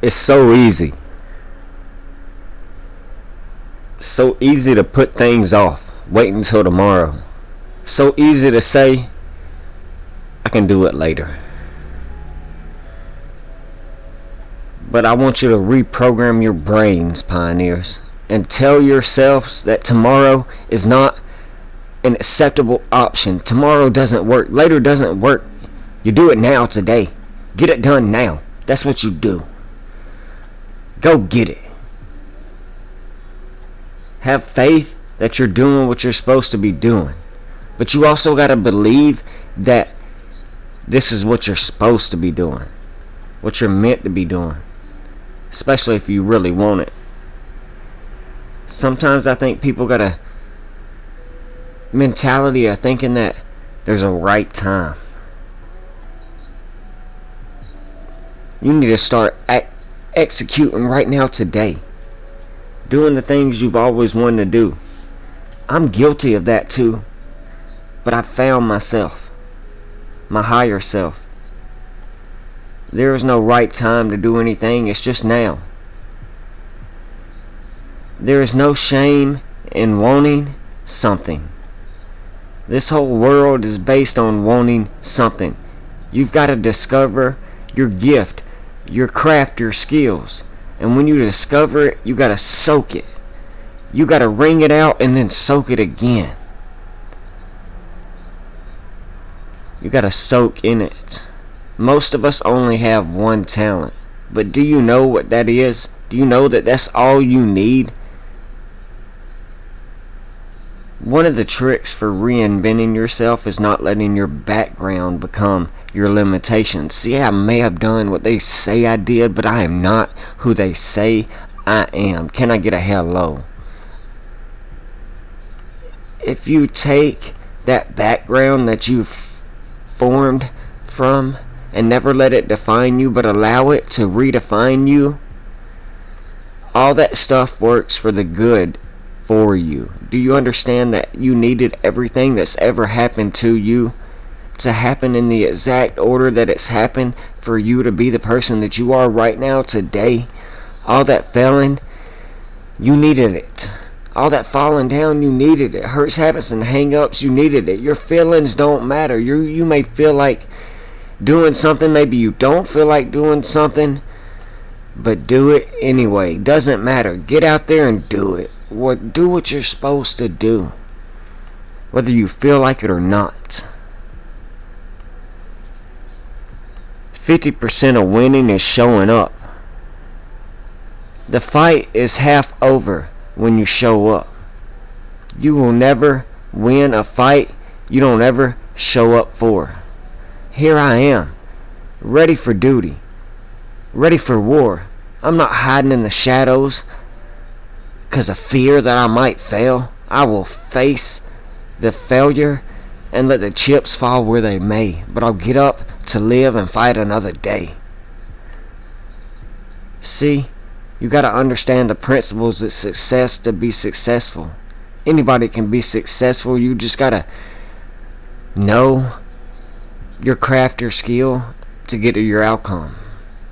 It's so easy. So easy to put things off. Wait until tomorrow. So easy to say, I can do it later. But I want you to reprogram your brains, pioneers, and tell yourselves that tomorrow is not an acceptable option. Tomorrow doesn't work. Later doesn't work. You do it now, today. Get it done now. That's what you do. Go get it. Have faith that you're doing what you're supposed to be doing. But you also got to believe that this is what you're supposed to be doing. What you're meant to be doing. Especially if you really want it. Sometimes I think people got a mentality of thinking that there's a right time. You need to start executing right now, today. Doing the things you've always wanted to do. I'm guilty of that too. But I found myself. My higher self. There is no right time to do anything. It's just now. There is no shame in wanting something. This whole world is based on wanting something. You've got to discover your gift, your craft, your skills. And when you discover it, you got to soak it. You got to wring it out and then soak it again. You got to soak in it. Most of us only have one talent. But do you know what that is? Do you know that that's all you need? One of the tricks for reinventing yourself is not letting your background become your limitations. See, I may have done what they say I did, but I am not who they say I am. Can I get a hello? If you take that background that you've formed from and never let it define you, but allow it to redefine you, all that stuff works for the good for you. Do you understand that you needed everything that's ever happened to you to happen in the exact order that it's happened for you to be the person that you are right now, today? All that failing, you needed it. All that falling down, you needed it. Hurts, habits, and hang-ups, you needed it. Your feelings don't matter. You may feel like doing something, maybe you don't feel like doing something, but do it anyway. Doesn't matter. Get out there and do it. Do what you're supposed to do, whether you feel like it or not. 50% of winning is showing up. The fight is half over when you show up. You will never win a fight you don't ever show up for. Here I am, ready for duty, ready for war. I'm not hiding in the shadows because of fear that I might fail. I will face the failure and let the chips fall where they may. But I'll get up to live and fight another day. See, you got to understand the principles of success to be successful. Anybody can be successful. You just got to know your craft, your skill to get to your outcome.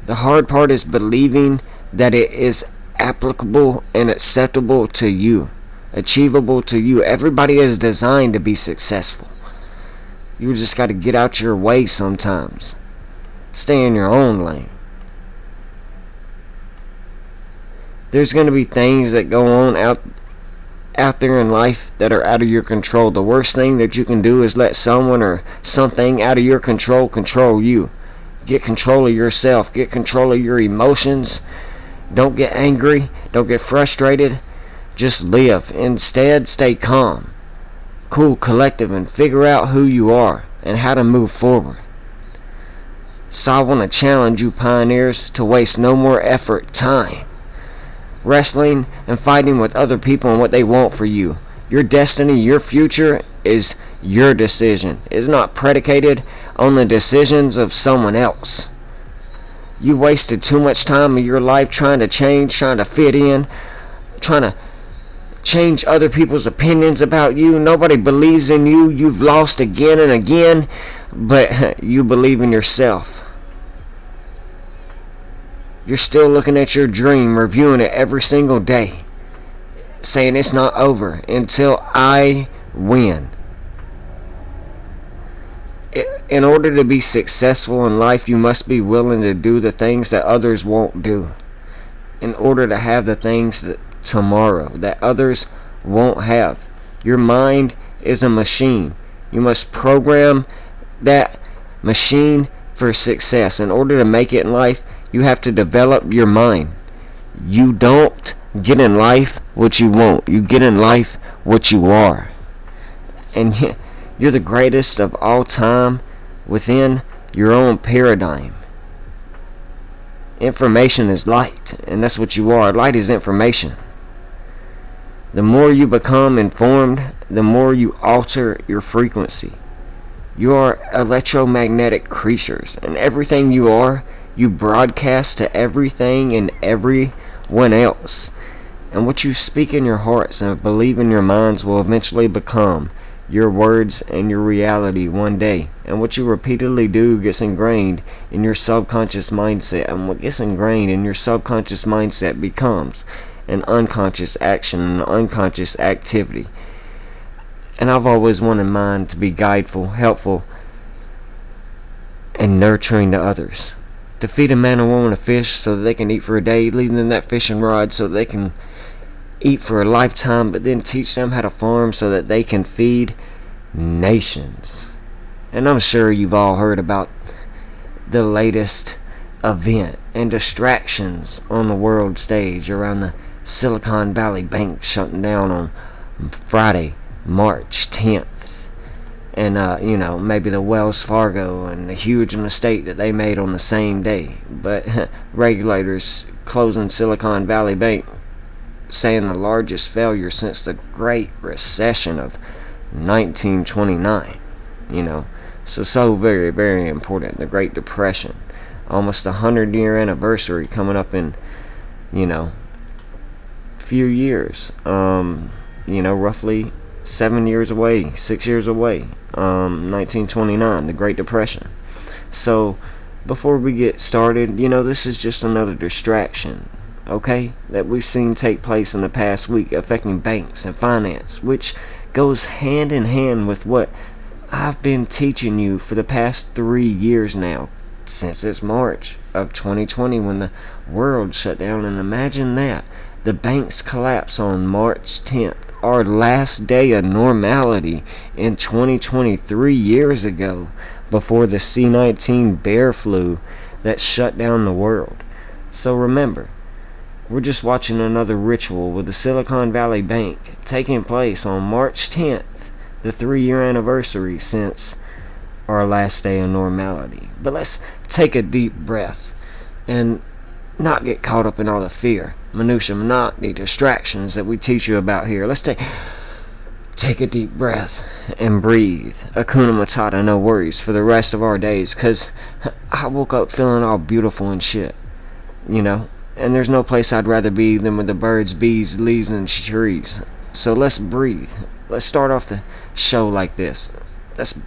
The hard part is believing that it is applicable and acceptable to you, achievable to you. Everybody is designed to be successful. You just got to get out your way sometimes. Stay in your own lane. There's going to be things that go on out there in life that are out of your control. The worst thing that you can do is let someone or something out of your control you. Get control of yourself. Get control of your emotions. Don't get angry. Don't get frustrated. Just live. Instead, stay calm, cool, collective, and figure out who you are and how to move forward. So I want to challenge you pioneers to waste no more effort, time, wrestling and fighting with other people and what they want for you. Your destiny, your future is your decision. It's not predicated on the decisions of someone else. You wasted too much time of your life trying to change, trying to fit in, trying to change other people's opinions about you. Nobody believes in you. You've lost again and again, but you believe in yourself. You're still looking at your dream, reviewing it every single day, saying it's not over until I win. In order to be successful in life, you must be willing to do the things that others won't do. In order to have the things that tomorrow that others won't have. Your mind is a machine. You must program that machine for success. In order to make it in life, you have to develop your mind. You don't get in life what you want. You get in life what you are. And you're the greatest of all time within your own paradigm. Information is light, and that's what you are. Light is information. The more you become informed, the more you alter your frequency. You are electromagnetic creatures, and everything you are, you broadcast to everything and everyone else. And what you speak in your hearts and believe in your minds will eventually become your words and your reality one day. And what you repeatedly do gets ingrained in your subconscious mindset. And what gets ingrained in your subconscious mindset becomes an unconscious action, an unconscious activity. And I've always wanted mine to be guideful, helpful, and nurturing to others. To feed a man or woman a fish so that they can eat for a day, leave them that fishing rod so that they can eat for a lifetime, but then teach them how to farm so that they can feed nations. And I'm sure you've all heard about the latest event and distractions on the world stage around the Silicon Valley Bank shutting down on Friday, March 10th. And, maybe the Wells Fargo and the huge mistake that they made on the same day. But regulators closing Silicon Valley Bank, saying the largest failure since the Great Recession of 1929. So very, very important. The Great Depression, almost 100-year anniversary coming up in, few years. Roughly 7 years away, 6 years away. 1929, the Great Depression. So before we get started, this is just another distraction, okay, that we've seen take place in the past week affecting banks and finance, which goes hand in hand with what I've been teaching you for the past 3 years now, since it's March of 2020 when the world shut down. And imagine that, the banks collapse on March 10th, our last day of normality in 2020, 3 years ago, before the C-19 bear flu that shut down the world. So remember, we're just watching another ritual with the Silicon Valley Bank taking place on March 10th, the 3-year anniversary since our last day of normality. But let's take a deep breath and not get caught up in all the fear, minutia, monotony, distractions that we teach you about here. Let's take a deep breath and breathe. Hakuna Matata, no worries for the rest of our days, because I woke up feeling all beautiful and shit, and there's no place I'd rather be than with the birds, bees, leaves, and trees. So let's breathe. Let's start off the show like this. Let's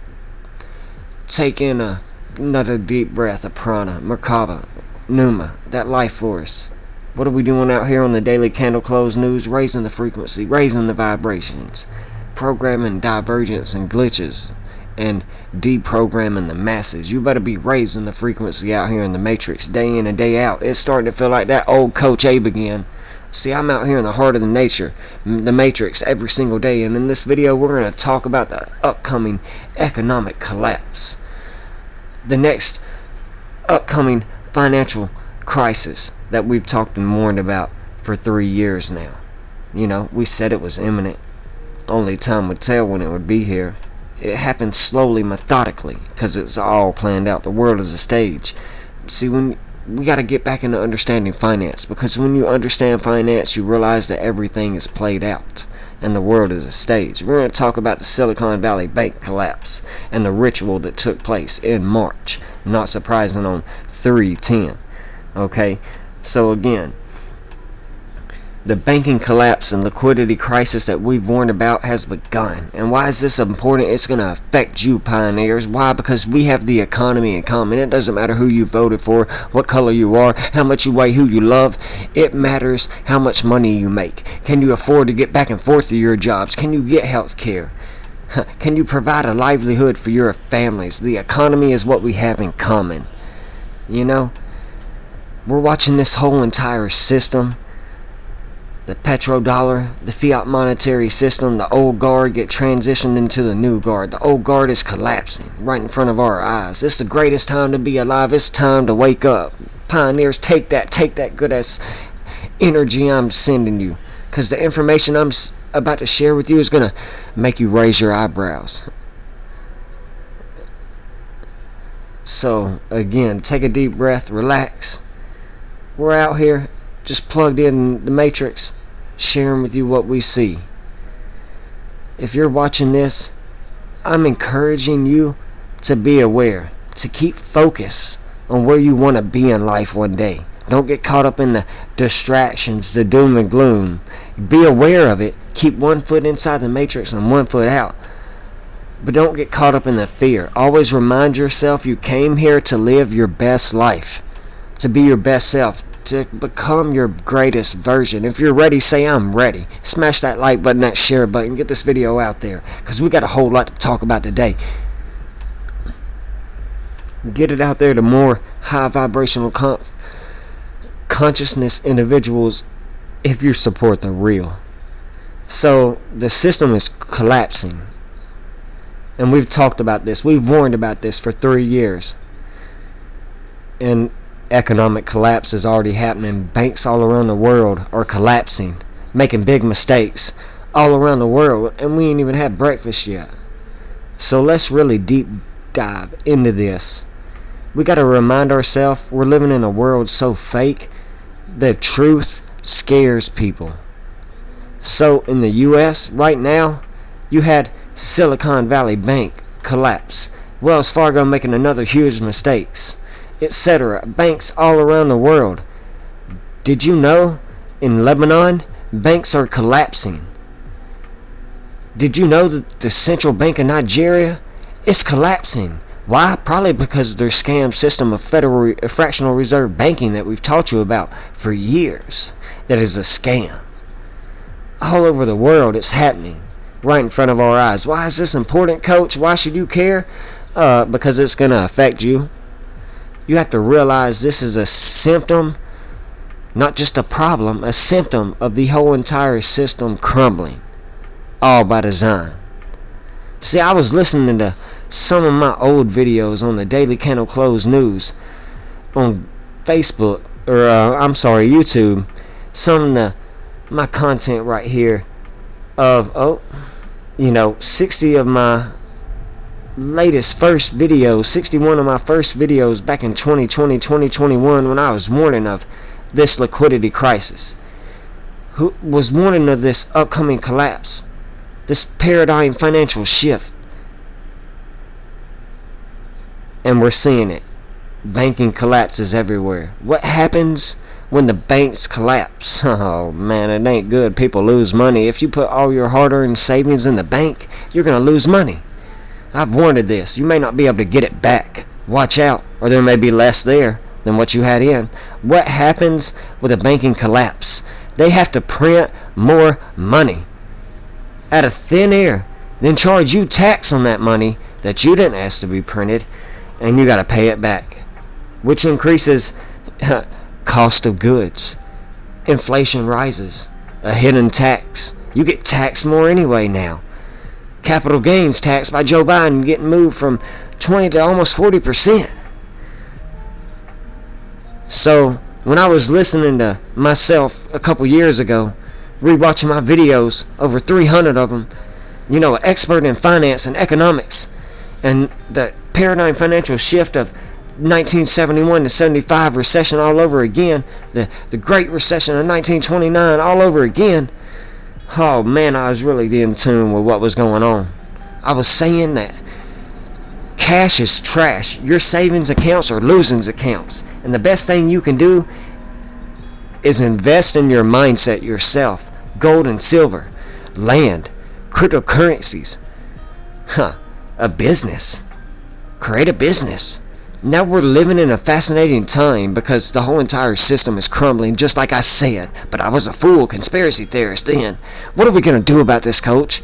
take in another deep breath of prana, Merkaba, Numa, that life force. What are we doing out here on the Daily Candle Close News? Raising the frequency, raising the vibrations, programming divergence and glitches, and deprogramming the masses. You better be raising the frequency out here in the Matrix day in and day out. It's starting to feel like that old Coach Abe again. See, I'm out here in the heart of the nature, the Matrix, every single day. And in this video, we're going to talk about the upcoming economic collapse. The next upcoming financial crisis that we've talked and warned about for 3 years now. We said it was imminent. Only time would tell when it would be here. It happened slowly, methodically, because it's all planned out. The world is a stage. See, when we got to get back into understanding finance, because when you understand finance, you realize that everything is played out and the world is a stage. We're going to talk about the Silicon Valley Bank collapse and the ritual that took place in March, not surprising, on 3/10. Okay, so again, The banking collapse and liquidity crisis that we've warned about has begun. And why is this important? It's going to affect you, pioneers. Why? Because we have the economy in common. It doesn't matter who you voted for, what color you are, how much you weigh, who you love. It matters how much money you make. Can you afford to get back and forth to your jobs? Can you get health care? Can you provide a livelihood for your families? The economy is what we have in common. You know, we're watching this whole entire system, the petrodollar, the fiat monetary system, the old guard get transitioned into the new guard. The old guard is collapsing right in front of our eyes. It's the greatest time to be alive. It's time to wake up. Pioneers, take that good ass energy I'm sending you, because the information I'm about to share with you is going to make you raise your eyebrows. So again, take a deep breath, relax. We're out here just plugged in the matrix, sharing with you what we see. If you're watching this, I'm encouraging you to be aware, to keep focus on where you want to be in life one day. Don't get caught up in the distractions, the doom and gloom. Be aware of it. Keep one foot inside the matrix and one foot out. But don't get caught up in the fear. Always remind yourself you came here to live your best life, to be your best self, to become your greatest version. If you're ready, say I'm ready. Smash that like button, that share button, get this video out there, because we got a whole lot to talk about today. Get it out there to more high vibrational consciousness individuals if you support the real. So the system is collapsing, and we've talked about this, we've warned about this for 3 years, and economic collapse is already happening. Banks all around the world are collapsing, making big mistakes all around the world, and we ain't even had breakfast yet. So let's really deep dive into this. We got to remind ourselves we're living in a world so fake, the truth scares people. So in the US right now, you had Silicon Valley Bank collapse, Wells Fargo making another huge mistakes, etc. Banks all around the world. Did you know in Lebanon banks are collapsing? Did you know that the Central Bank of Nigeria is collapsing? Why? Probably because of their scam system of federal fractional reserve banking that we've taught you about for years. That is a scam. All over the world it's happening right in front of our eyes. Why is this important, coach? Why should you care? Because it's going to affect you. You have to realize this is a symptom, not just a problem, a symptom of the whole entire system crumbling, all by design. See, I was listening to some of my old videos on the Daily Candle Close News on Facebook, or YouTube. Some of my content right here of 60 of my latest first videos, 61 of my first videos back in 2020, 2021, when I was warning of this liquidity crisis, who was warning of this upcoming collapse, this paradigm financial shift. And we're seeing it. Banking collapses everywhere. What happens when the banks collapse? Oh man, it ain't good. People lose money. If you put all your hard-earned savings in the bank, you're going to lose money. I've warned this. You may not be able to get it back. Watch out, or there may be less there than what you had in. What happens with a banking collapse? They have to print more money out of thin air, then charge you tax on that money that you didn't ask to be printed, and you got to pay it back, which increases cost of goods. Inflation rises. A hidden tax. You get taxed more anyway now. Capital gains tax by Joe Biden getting moved from 20 to almost 40%. So when I was listening to myself a couple years ago, rewatching my videos, over 300 of them, an expert in finance and economics, and the paradigm financial shift of 1971 to 75 recession all over again, the Great Recession of 1929 all over again. Oh man, I was really in tune with what was going on. I was saying that cash is trash. Your savings accounts are losing accounts, and the best thing you can do is invest in your mindset yourself. Gold and silver, land, cryptocurrencies, a business. Create a business. Now we're living in a fascinating time because the whole entire system is crumbling, just like I said. But I was a fool, conspiracy theorist then. What are we going to do about this, coach?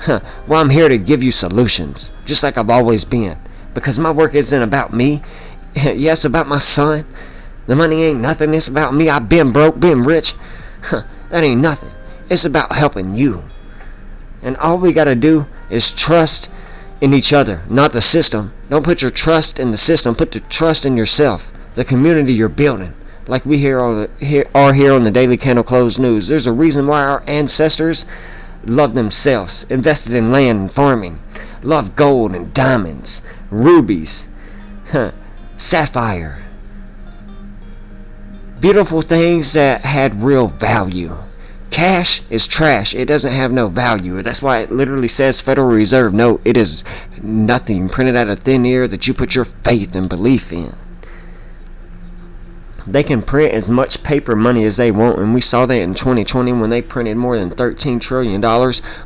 Well, I'm here to give you solutions, just like I've always been. Because my work isn't about me. Yes, about my son. The money ain't nothing. It's about me. I've been broke, been rich. That ain't nothing. It's about helping you. And all we got to do is trust in each other, not the system. Don't put your trust in the system. Put the trust in yourself, the community you're building. Like we here on the Daily Candle Closed News. There's a reason why our ancestors loved themselves, invested in land and farming, loved gold and diamonds, rubies, sapphire. Beautiful things that had real value. Cash is trash. It doesn't have no value. That's why it literally says Federal Reserve note. It is nothing printed out of thin air that you put your faith and belief in. They can print as much paper money as they want, and we saw that in 2020 when they printed more than $13 trillion,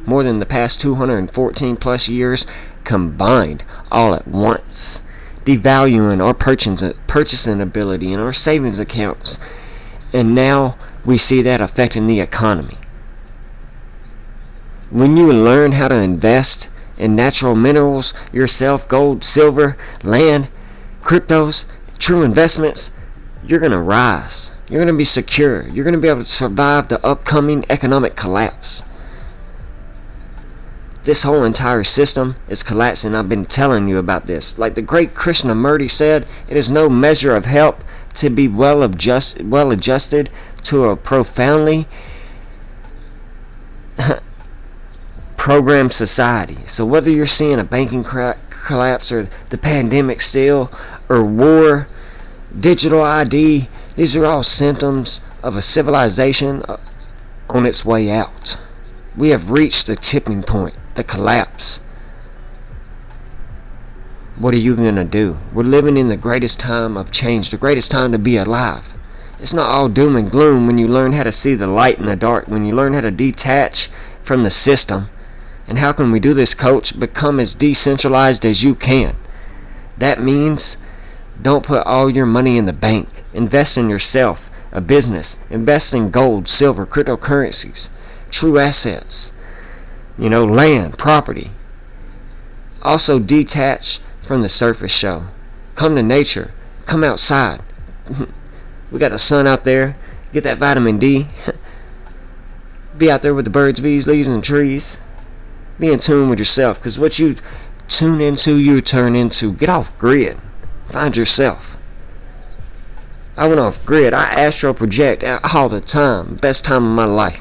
more than the past 214 plus years combined all at once, devaluing our purchasing ability and our savings accounts. And now we see that affecting the economy. When you learn how to invest in natural minerals yourself, gold, silver, land, cryptos, true investments, you're going to rise. You're going to be secure. You're going to be able to survive the upcoming economic collapse. This whole entire system is collapsing. I've been telling you about this. Like the great Krishnamurti said, it is no measure of help to be well adjusted to a profoundly programmed society. So whether you're seeing a banking collapse or the pandemic still, or war, digital ID, these are all symptoms of a civilization on its way out. We have reached the tipping point, the collapse. What are you going to do? We're living in the greatest time of change, the greatest time to be alive. It's not all doom and gloom when you learn how to see the light in the dark, when you learn how to detach from the system. And how can we do this, coach? Become as decentralized as you can. That means don't put all your money in the bank. Invest in yourself, a business. Invest in gold, silver, cryptocurrencies, true assets. Land, property. Also detach from the surface show. Come to nature. Come outside. We got the sun out there. Get that vitamin D. Be out there with the birds, bees, leaves, and trees. Be in tune with yourself, because what you tune into, you turn into. Get off grid. Find yourself. I went off grid. I astral project all the time. Best time of my life.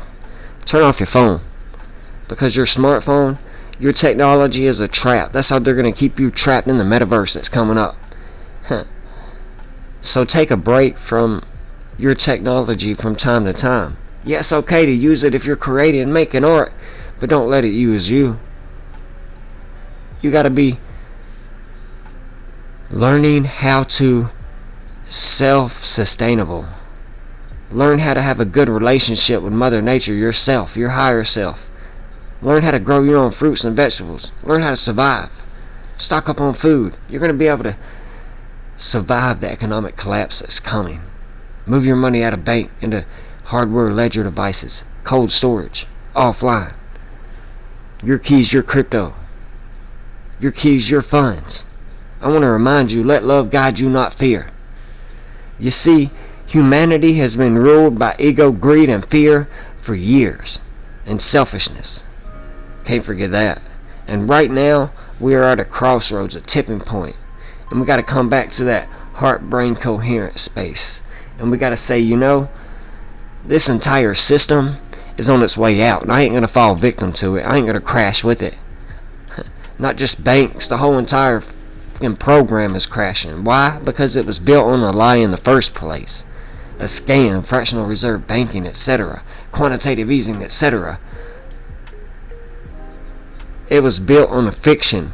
Turn off your phone. Because your smartphone, your technology is a trap. That's how they're going to keep you trapped in the metaverse that's coming up. So take a break from your technology from time to time. Yeah, it's okay to use it if you're creating and making art, but don't let it use you. You got to be learning how to self-sustainable. Learn how to have a good relationship with Mother Nature, yourself, your higher self. Learn how to grow your own fruits and vegetables. Learn how to survive. Stock up on food. You're going to be able to survive the economic collapse that's coming. Move your money out of bank into hardware ledger devices, cold storage, offline. Your keys, your crypto. Your keys, your funds. I want to remind you, let love guide you, not fear. You see, humanity has been ruled by ego, greed, and fear for years, and selfishness. Can't forget that. And right now, we are at a crossroads, a tipping point. And we got to come back to that heart-brain coherent space. And we got to say, this entire system is on its way out. And I ain't going to fall victim to it. I ain't going to crash with it. Not just banks. The whole entire fucking program is crashing. Why? Because it was built on a lie in the first place. A scam, fractional reserve banking, etc. Quantitative easing, etc. It was built on a fiction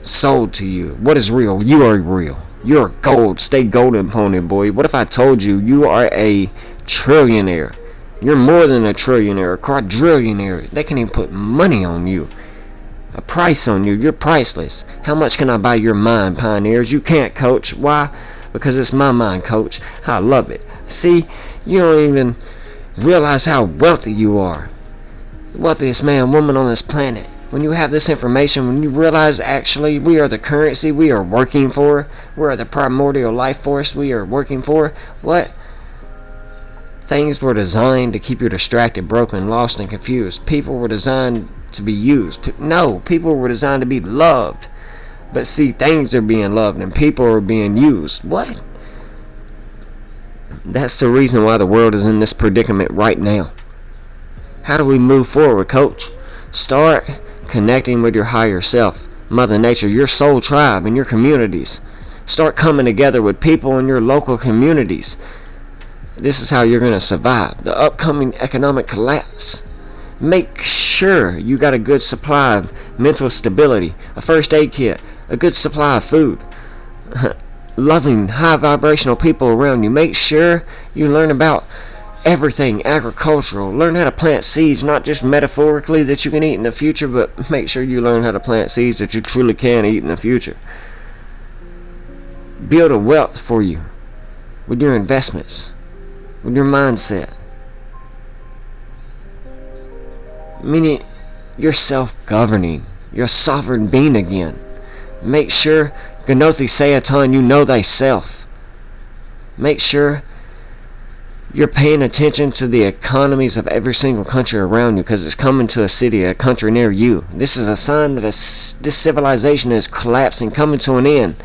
sold to you. What is real? You are real. You're gold. Stay golden, pony boy. What if I told you you are a trillionaire. You're more than a trillionaire, a quadrillionaire. They can even put money on you, a price on you. You're priceless. How much can I buy your mind, pioneers? You can't, coach. Why? Because it's my mind, coach. I love it. See, you don't even realize how wealthy you are. The wealthiest man, woman on this planet. When you have this information, when you realize actually we are the currency we are working for, we are the primordial life force we are working for, what? Things were designed to keep you distracted, broken, lost, and confused. People were designed to be used. No, people were designed to be loved. But see, things are being loved and people are being used. What? That's the reason why the world is in this predicament right now. How do we move forward, coach? Start connecting with your higher self, Mother Nature, your soul tribe, and your communities. Start coming together with people in your local communities. This is how you're going to survive the upcoming economic collapse. Make sure you got a good supply of mental stability, a first aid kit, a good supply of food, loving, high vibrational people around you. Make sure you learn about everything agricultural. Learn how to plant seeds, not just metaphorically that you can eat in the future, but make sure you learn how to plant seeds that you truly can eat in the future. Build a wealth for you with your investments, with your mindset. Meaning you're self-governing. You're a sovereign being again. Make sure, Ganothi Sayatan, you know thyself. Make sure you're paying attention to the economies of every single country around you, because it's coming to a city, a country near you. This is a sign that this civilization is collapsing, coming to an end.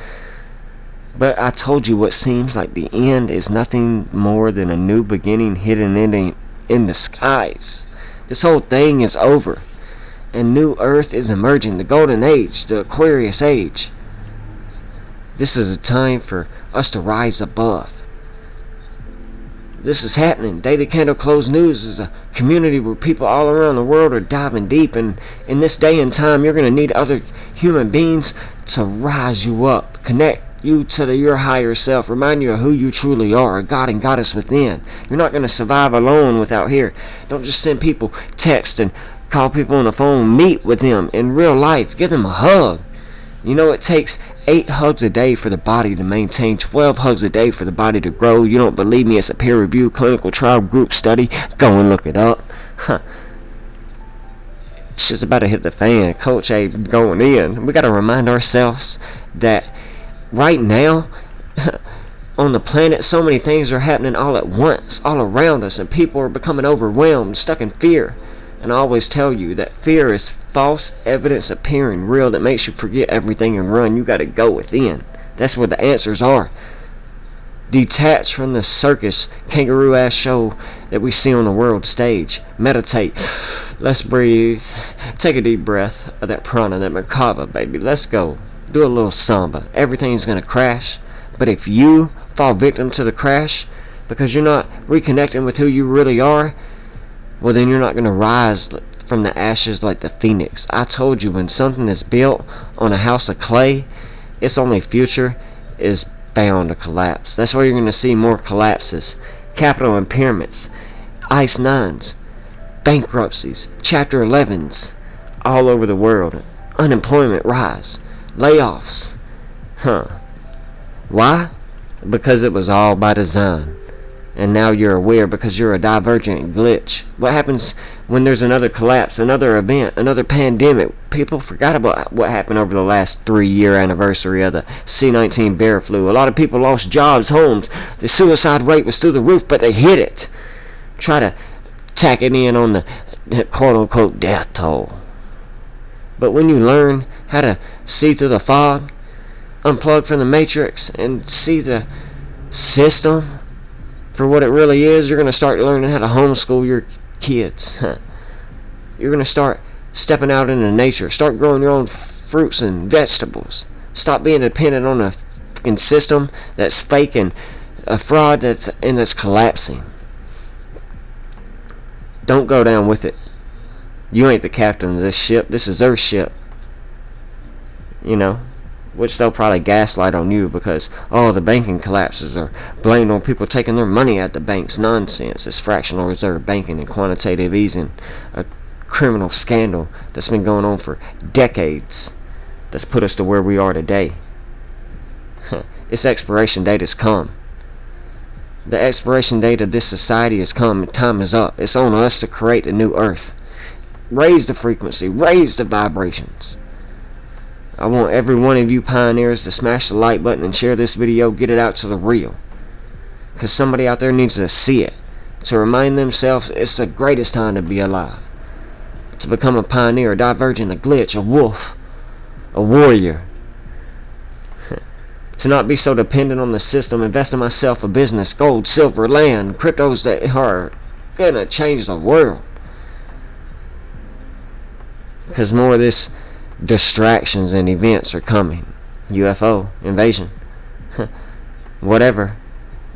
But I told you, what seems like the end is nothing more than a new beginning hidden in the skies. This whole thing is over, and new earth is emerging, the golden age, the Aquarius age. This is a time for us to rise above. This is happening. Daily Candle Closed News is a community where people all around the world are diving deep, and in this day and time you're going to need other human beings to rise you up, connect you to your higher self, remind you of who you truly are, a God and Goddess within. You're not going to survive alone without here. Don't just send people text and call people on the phone. Meet with them in real life. Give them a hug. You know, it takes 8 hugs a day for the body to maintain, 12 hugs a day for the body to grow. You don't believe me? It's a peer-reviewed clinical trial group study. Go and look it up. It's just about to hit the fan. Coach ain't going in. We got to remind ourselves that right now, on the planet, so many things are happening all at once, all around us, and people are becoming overwhelmed, stuck in fear. And I always tell you that fear is false evidence appearing real that makes you forget everything and run. You got to go within. That's where the answers are. Detach from the circus, kangaroo-ass show that we see on the world stage. Meditate. Let's breathe. Take a deep breath of that prana, that Merkaba, baby. Let's go. Do a little samba. Everything's going to crash. But if you fall victim to the crash because you're not reconnecting with who you really are, well, then you're not going to rise from the ashes like the phoenix. I told you, when something is built on a house of clay, its only future is bound to collapse. That's why you're going to see more collapses. Capital impairments, ICE 9s, bankruptcies, Chapter 11s, all over the world. Unemployment rise, layoffs. Why? Because it was all by design. And now you're aware because you're a divergent glitch. What happens when there's another collapse, another event, another pandemic? People forgot about what happened over the last 3-year anniversary of the C-19 bear flu. A lot of people lost jobs, homes. The suicide rate was through the roof, but they hid it. Try to tack it in on the quote-unquote death toll. But when you learn how to see through the fog, unplug from the matrix, and see the system for what it really is, you're going to start learning how to homeschool your kids. You're going to start stepping out into nature. Start growing your own fruits and vegetables. Stop being dependent on a fucking system that's fake and a fraud that's collapsing. Don't go down with it. You ain't the captain of this ship. This is their ship. You know, which they'll probably gaslight on you because, oh, the banking collapses are blamed on people taking their money at the banks. Nonsense. It's fractional reserve banking and quantitative easing, a criminal scandal that's been going on for decades that's put us to where we are today. Its expiration date has come. The expiration date of this society has come. Time is up. It's on us to create a new earth. Raise the frequency. Raise the vibrations. I want every one of you pioneers to smash the like button and share this video. Get it out to the real. Because somebody out there needs to see it. To remind themselves it's the greatest time to be alive. To become a pioneer, a divergent, a glitch, a wolf, a warrior. To not be so dependent on the system. Invest in myself, a business, gold, silver, land, cryptos that are gonna change the world. Because more of this distractions and events are coming. UFO, invasion, whatever,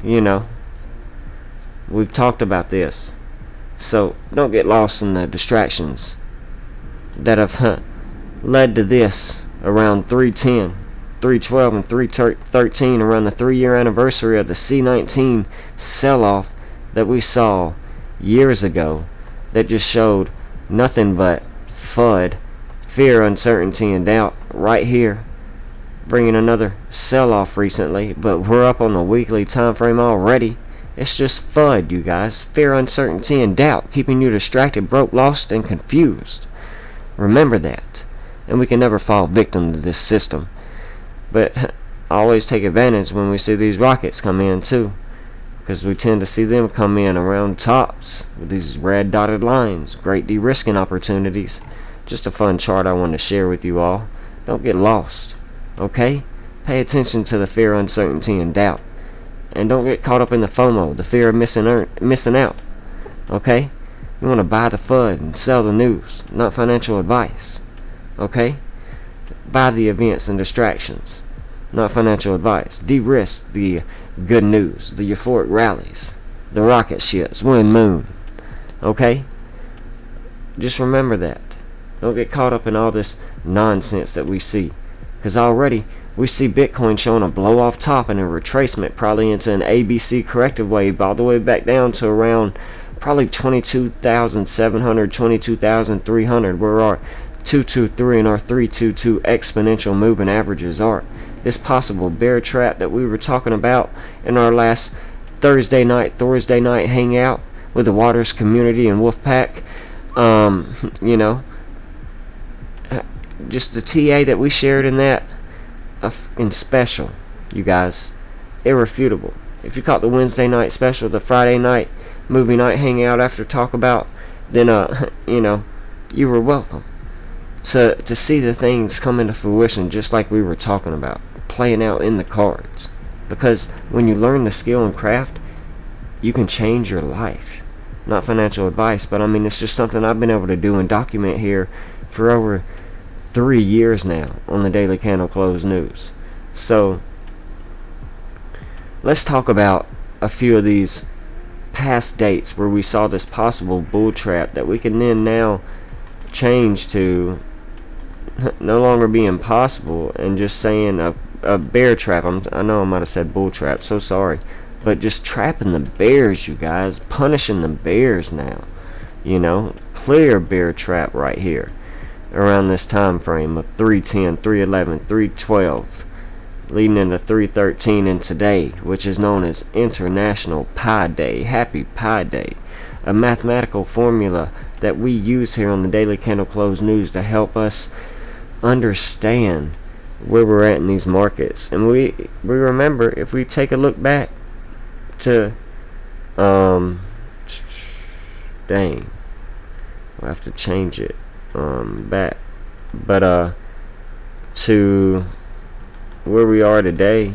we've talked about this. So don't get lost in the distractions that have led to this around 310, 312, and 313, around the 3-year anniversary of the C-19 sell-off that we saw years ago, that just showed nothing but FUD, fear, uncertainty, and doubt right here, bringing another sell-off recently, but we're up on the weekly time frame already. It's just FUD, you guys. Fear, uncertainty, and doubt, keeping you distracted, broke, lost, and confused. Remember that. And we can never fall victim to this system. But always take advantage when we see these rockets come in too, because we tend to see them come in around tops with these red dotted lines. Great de-risking opportunities. Just a fun chart I want to share with you all. Don't get lost, okay? Pay attention to the fear, uncertainty, and doubt. And don't get caught up in the FOMO, the fear of missing out, okay? You want to buy the FUD and sell the news, not financial advice, okay? Buy the events and distractions, not financial advice. De-risk the good news, the euphoric rallies, the rocket ships, wind, moon, okay? Just remember that. Don't get caught up in all this nonsense that we see, because already we see Bitcoin showing a blow off top and a retracement probably into an ABC corrective wave all the way back down to around probably 22,700, 22,300, where our 223 and our 322 exponential moving averages are. This possible bear trap that we were talking about in our last Thursday night hangout with the Waters community and Wolfpack, just the TA that we shared in that, in special, you guys, irrefutable. If you caught the Wednesday night special, the Friday night movie night hangout after talk about, then you were welcome to see the things come into fruition just like we were talking about, playing out in the cards. Because when you learn the skill and craft, you can change your life. Not financial advice, but it's just something I've been able to do and document here for over 3 years now on the Daily Candle Close News. So let's talk about a few of these past dates where we saw this possible bull trap that we can then now change to no longer being possible and just saying a bear trap. I know I might have said bull trap, so sorry, but just trapping the bears, you guys, punishing the bears now, clear bear trap right here around this time frame of 310, 311, 312, leading into 313 and today, which is known as International Pi Day. Happy Pi Day, a mathematical formula that we use here on the Daily Candle Close News to help us understand where we're at in these markets. And we remember, if we take a look back to dang, we'll have to change it back, but to where we are today,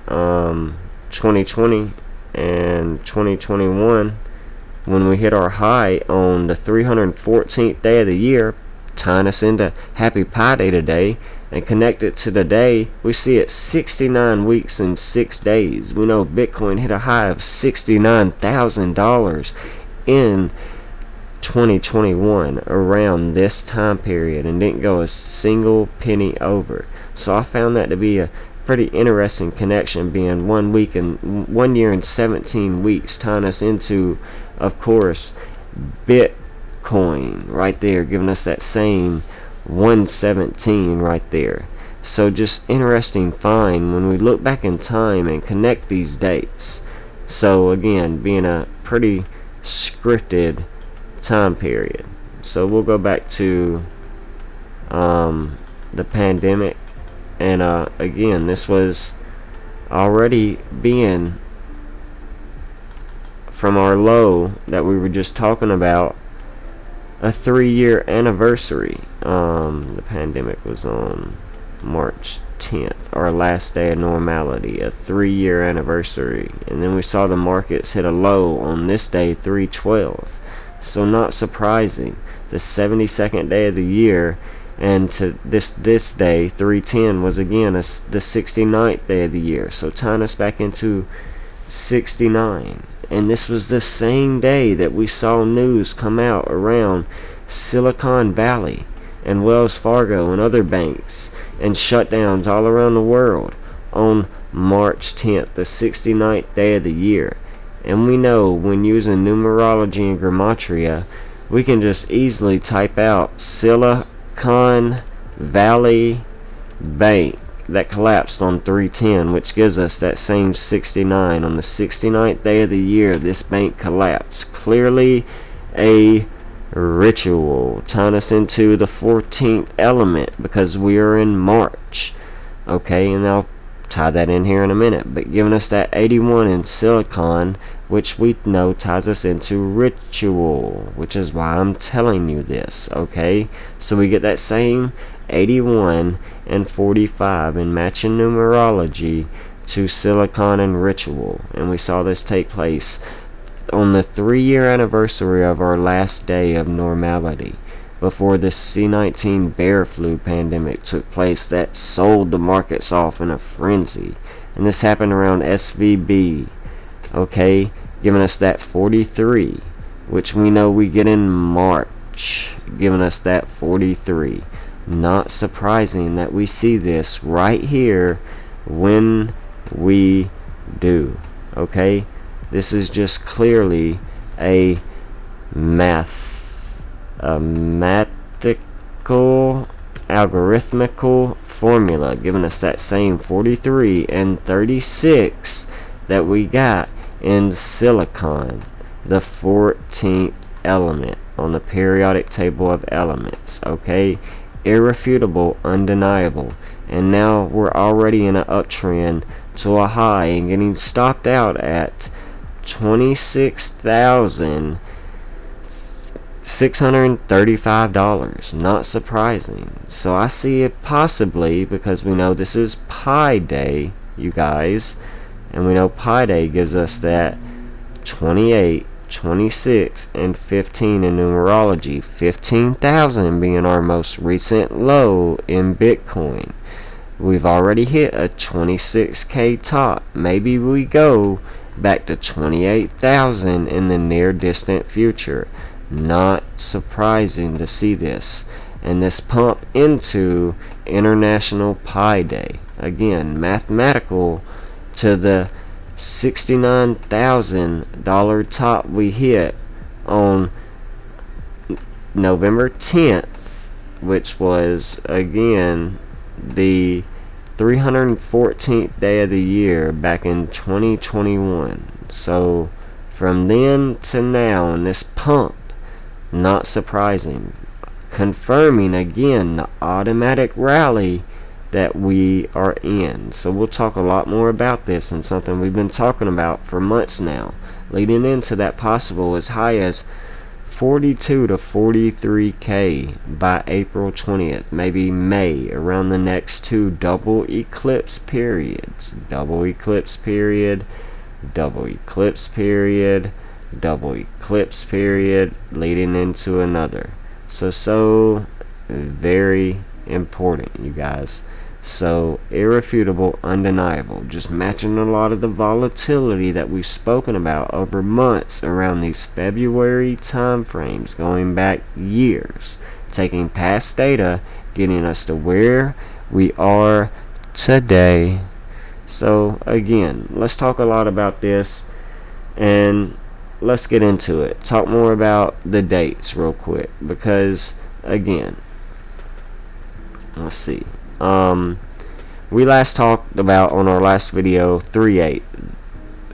2020 and 2021, when we hit our high on the 314th day of the year, tying us into Happy Pi Day today, and connect it to the day, we see it 69 weeks and 6 days. We know Bitcoin hit a high of $69,000 in 2021 around this time period and didn't go a single penny over. So I found that to be a pretty interesting connection, being 1 year and 17 weeks, tying us into, of course, Bitcoin right there, giving us that same 117 right there. So just interesting find when we look back in time and connect these dates. So again, being a pretty scripted time period. So we'll go back to the pandemic, and again, this was already being from our low that we were just talking about, a 3-year anniversary. The pandemic was on March 10th, our last day of normality, a 3-year anniversary. And then we saw the markets hit a low on this day, 3/12. So not surprising, the 72nd day of the year, and to this day, 3/10, was again the 69th day of the year. So tying us back into 69. And this was the same day that we saw news come out around Silicon Valley and Wells Fargo and other banks and shutdowns all around the world on March 10th, the 69th day of the year. And we know when using numerology and gematria, we can just easily type out Silicon Valley Bank that collapsed on 3/10, which gives us that same 69. On the 69th day of the year, this bank collapsed. Clearly a ritual, tying us into the 14th element because we are in March. Okay, and I'll tie that in here in a minute, but giving us that 81 in silicon, which we know ties us into ritual, which is why I'm telling you this. Okay, so we get that same 81 and 45 in matching numerology to silicon and ritual, and we saw this take place on the 3-year anniversary of our last day of normality, before the C-19 bear flu pandemic took place that sold the markets off in a frenzy. And this happened around SVB, okay, giving us that 43, which we know we get in March, giving us that 43. Not surprising that we see this right here when we do. Okay, this is just clearly a mathematical algorithmical formula, giving us that same 43 and 36 that we got in silicon, the 14th element on the periodic table of elements. Okay, irrefutable, undeniable. And now we're already in an uptrend to a high and getting stopped out at $26,635. Not surprising. So I see it possibly, because we know this is Pi Day, you guys, and we know Pi Day gives us that 28, 26, and 15 in numerology, 15,000 being our most recent low in Bitcoin. We've already hit a 26K top. Maybe we go back to 28,000 in the near distant future. Not surprising to see this. And this pump into International Pi Day. Again, mathematical to the $69,000 top we hit on November 10th, which was again the 314th day of the year back in 2021. So from then to now, in this pump, not surprising, confirming again the automatic rally that we are in. So we'll talk a lot more about this, and something we've been talking about for months now, leading into that possible as high as 42 to 43K by April 20th, maybe May, around the next two double eclipse periods. Double eclipse period, double eclipse period, double eclipse period, leading into another. So very important, you guys. So irrefutable, undeniable, just matching a lot of the volatility that we've spoken about over months around these February time frames, going back years, taking past data, getting us to where we are today. So again, let's talk a lot about this, and let's get into it. Talk more about the dates real quick, because again, let's see. We last talked about on our last video 3/8.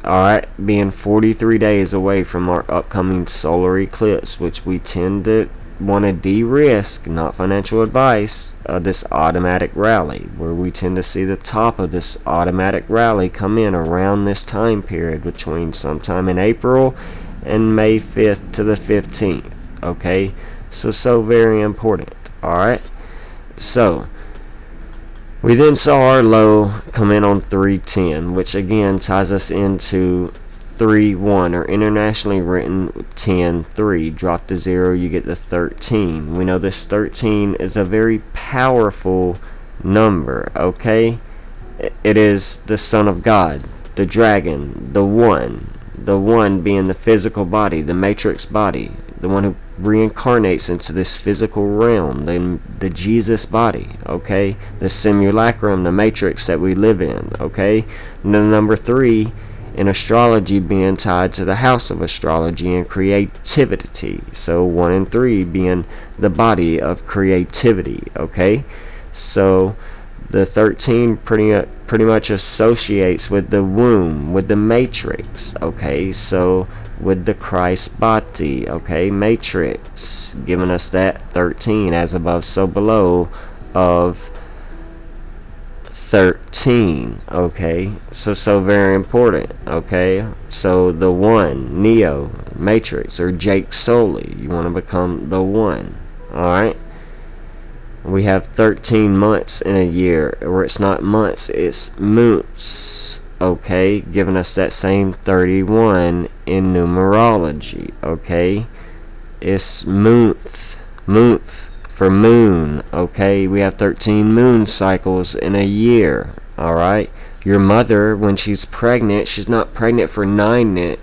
Alright, being 43 days away from our upcoming solar eclipse, which we tend to want to de-risk, not financial advice, this automatic rally, where we tend to see the top of this automatic rally come in around this time period between sometime in April and May 5th to the 15th. Okay, so very important. Alright, so we then saw our low come in on 310, which again ties us into 3-1, or internationally written 10-3. Drop to 0, you get the 13. We know this 13 is a very powerful number, okay? It is the Son of God, the dragon, the one being the physical body, the matrix body, the one who reincarnates into this physical realm, the Jesus body, okay, the simulacrum, the matrix that we live in, okay. And the number 3 in astrology being tied to the house of astrology and creativity, so 1 and 3 being the body of creativity, okay. So the 13 pretty much associates with the womb, with the matrix, okay, so with the Christ body, okay, matrix, giving us that 13, as above so below, of 13, okay, so very important, okay. So the one, Neo, matrix, or Jake Sully, you want to become the one, alright. We have 13 months in a year, or it's not months, it's moons, okay, giving us that same 31 in numerology, okay. It's month for moon, okay. We have 13 moon cycles in a year, alright. Your mother, when she's pregnant, she's not pregnant for 9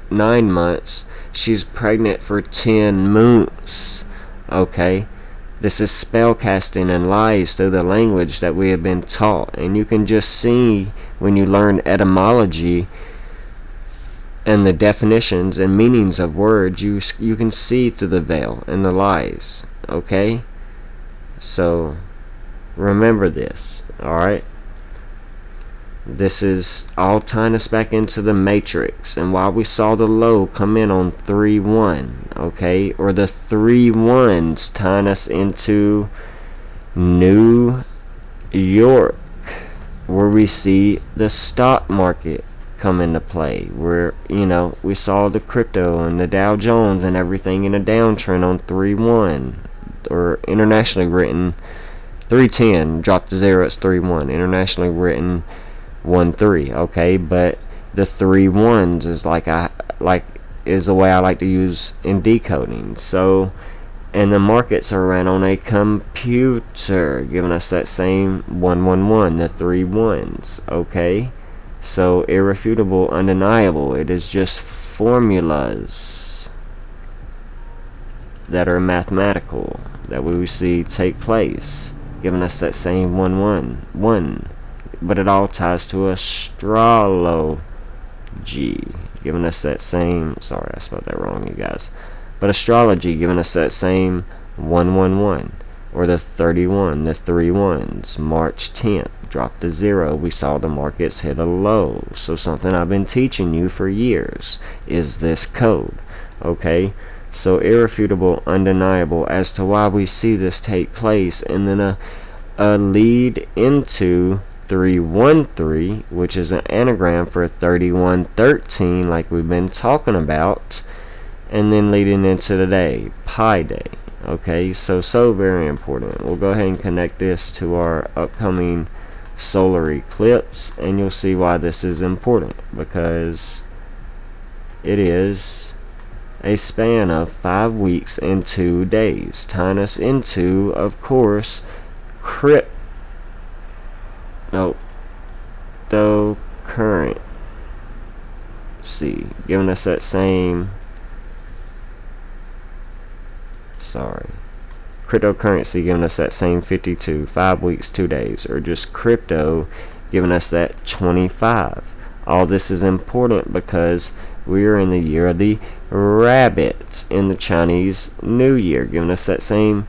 months, she's pregnant for 10 moons, okay. This is spellcasting and lies through the language that we have been taught. And you can just see when you learn etymology and the definitions and meanings of words, you can see through the veil and the lies. Okay? So, remember this. Alright? This is all tying us back into the matrix, and while we saw the low come in on 3-1, okay, or the 3-1s tying us into New York, where we see the stock market come into play, where, you know, we saw the crypto and the Dow Jones and everything in a downtrend on 3-1, or internationally written 310, drop to 0, it's 3-1, internationally written 1-3, okay, but the 3-1s is is the way I like to use in decoding. So, and the markets are ran on a computer, giving us that same 111, the 3-1s, okay. So irrefutable, undeniable. It is just formulas that are mathematical that we see take place, giving us that same 111. But it all ties to astrology, giving us that same, sorry I spelled that wrong, you guys, but astrology giving us that same 111, or the 31, the 3-1s, March 10th, dropped to 0, we saw the markets hit a low. So something I've been teaching you for years is this code, okay. So irrefutable, undeniable as to why we see this take place, and then a lead into 313, which is an anagram for 3113, like we've been talking about, and then leading into the day, Pi Day. Okay, so very important. We'll go ahead and connect this to our upcoming solar eclipse, and you'll see why this is important, because it is a span of 5 weeks and 2 days, tying us into, of course, cryptocurrency, giving us that same, cryptocurrency giving us that same 52, 5 weeks, 2 days, or just crypto giving us that 25. All this is important because we are in the year of the rabbit in the Chinese New Year, giving us that same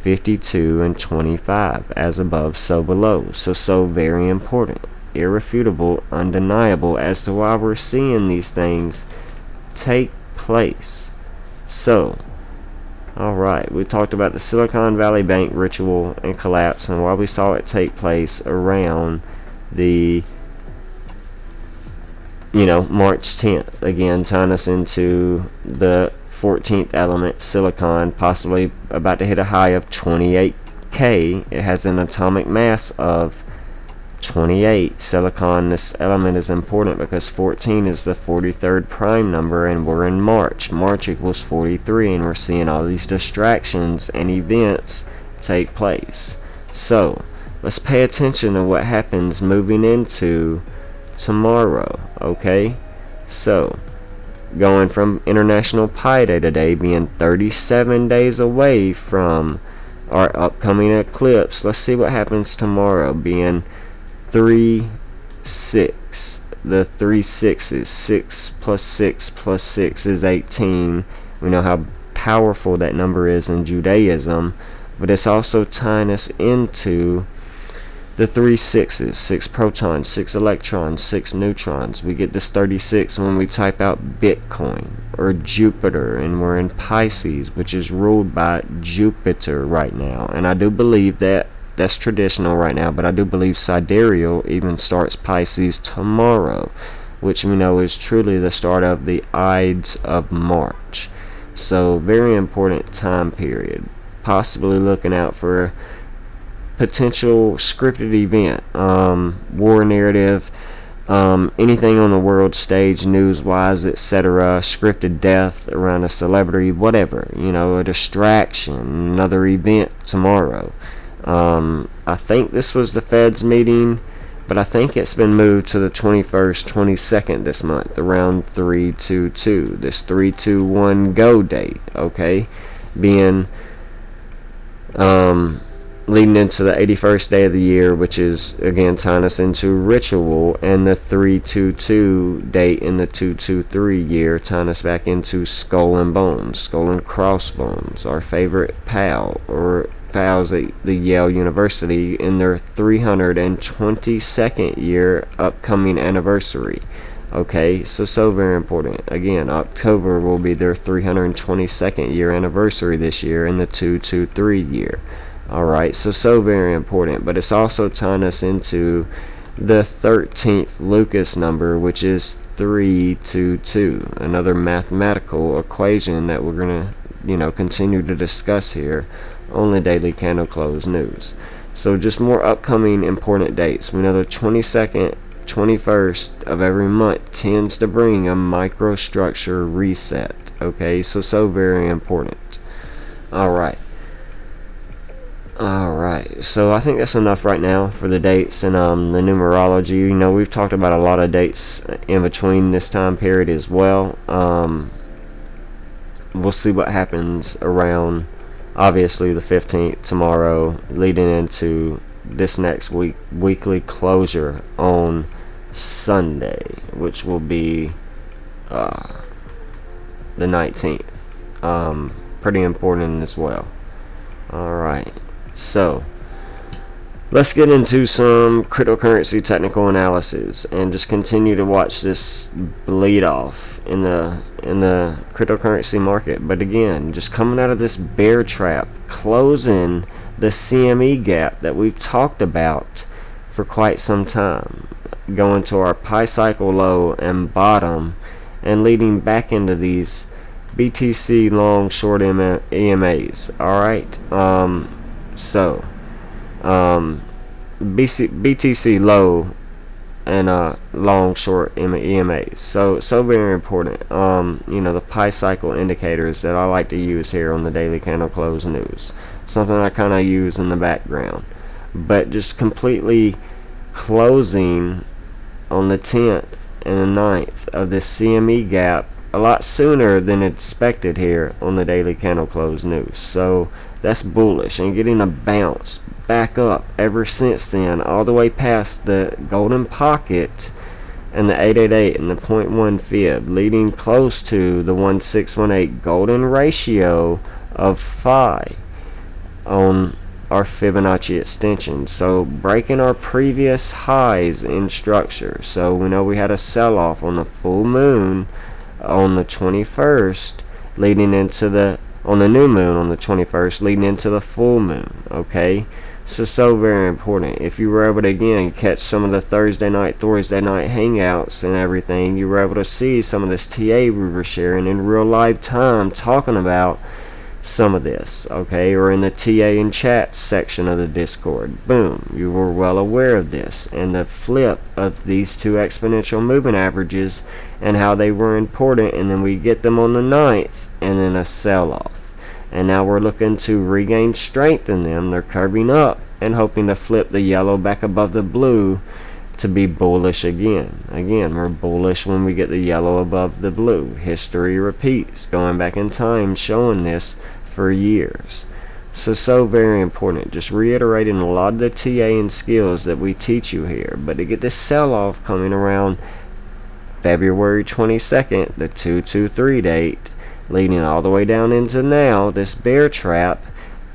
52 and 25, as above, so below. So very important, irrefutable, undeniable as to why we're seeing these things take place. So, alright, we talked about the Silicon Valley Bank ritual and collapse and why we saw it take place around the March 10th, again tying us into the 14th element, silicon, possibly about to hit a high of 28k. It has an atomic mass of 28. Silicon, this element is important because 14 is the 43rd prime number, and we're in March. March equals 43, and we're seeing all these distractions and events take place. So let's pay attention to what happens moving into tomorrow. Okay, so going from International Pi Day today being 37 days away from our upcoming eclipse, let's see what happens tomorrow being 3-6. The 3 6s, 6 plus 6 plus 6 is 18. We know how powerful that number is in Judaism, but it's also tying us into the 3 6s, 6 protons, 6 electrons, 6 neutrons. We get this 36 when we type out Bitcoin or Jupiter, and we're in Pisces, which is ruled by Jupiter right now. And I do believe that that's traditional right now, but I do believe sidereal even starts Pisces tomorrow, which we know is truly the start of the Ides of March. So very important time period. Possibly looking out for potential scripted event, war narrative, anything on the world stage, news-wise, etc., scripted death around a celebrity, whatever, a distraction, another event tomorrow. I think this was the Fed's meeting, but I think it's been moved to the 21st, 22nd this month, around 3/22, this 3/2/1 go date, okay, being leading into the 81st day of the year, which is again tying us into ritual, and the 3/22 date in the 223 year tying us back into skull and bones, skull and crossbones, our favorite pals at the Yale University in their 322nd year upcoming anniversary. Okay, so very important. Again, October will be their 322nd year anniversary this year in the 223 year. Alright, so very important, but it's also tying us into the 13th Lucas number, which is 322, another mathematical equation that we're going to continue to discuss here on the Daily Candle Close News. So just more upcoming important dates. We know the 22nd, 21st of every month tends to bring a microstructure reset. Okay, so very important. Alright, so I think that's enough right now for the dates and the numerology. We've talked about a lot of dates in between this time period as well. We'll see what happens around, obviously, the 15th tomorrow, leading into this next weekly closure on Sunday, which will be the 19th. Pretty important as well. Alright, so let's get into some cryptocurrency technical analysis and just continue to watch this bleed off in the cryptocurrency market. But again, just coming out of this bear trap, closing the CME gap that we've talked about for quite some time, going to our pi cycle low and bottom, and leading back into these BTC long short EMAs. Alright, BTC low and long short EMAs. So very important. The pi cycle indicators that I like to use here on the Daily Candle Close News. Something I kind of use in the background. But just completely closing on the 10th and the 9th of this CME gap a lot sooner than expected here on the daily candle close news. So that's bullish, and getting a bounce back up ever since then, all the way past the golden pocket and the 888 and the 0.1 fib, leading close to the 1618 golden ratio of phi on our Fibonacci extension. So breaking our previous highs in structure. So we know we had a sell-off on the full moon on the 21st, leading into the on the new moon on the 21st, leading into the full moon. Okay, so very important. If you were able to again catch some of the Thursday night hangouts and everything, you were able to see some of this TA we were sharing in real live time, talking about some of this, okay, or in the TA and chat section of the Discord. Boom, you were well aware of this and the flip of these two exponential moving averages and how they were important, and then we get them on the 9th and then a sell-off, and now we're looking to regain strength in them. They're curving up and hoping to flip the yellow back above the blue to be bullish again. Again, we're bullish when we get the yellow above the blue. History repeats, going back in time, showing this for years. So very important. Just reiterating a lot of the TA and skills that we teach you here. But to get this sell-off coming around February 22nd, the 223 date, leading all the way down into now, this bear trap,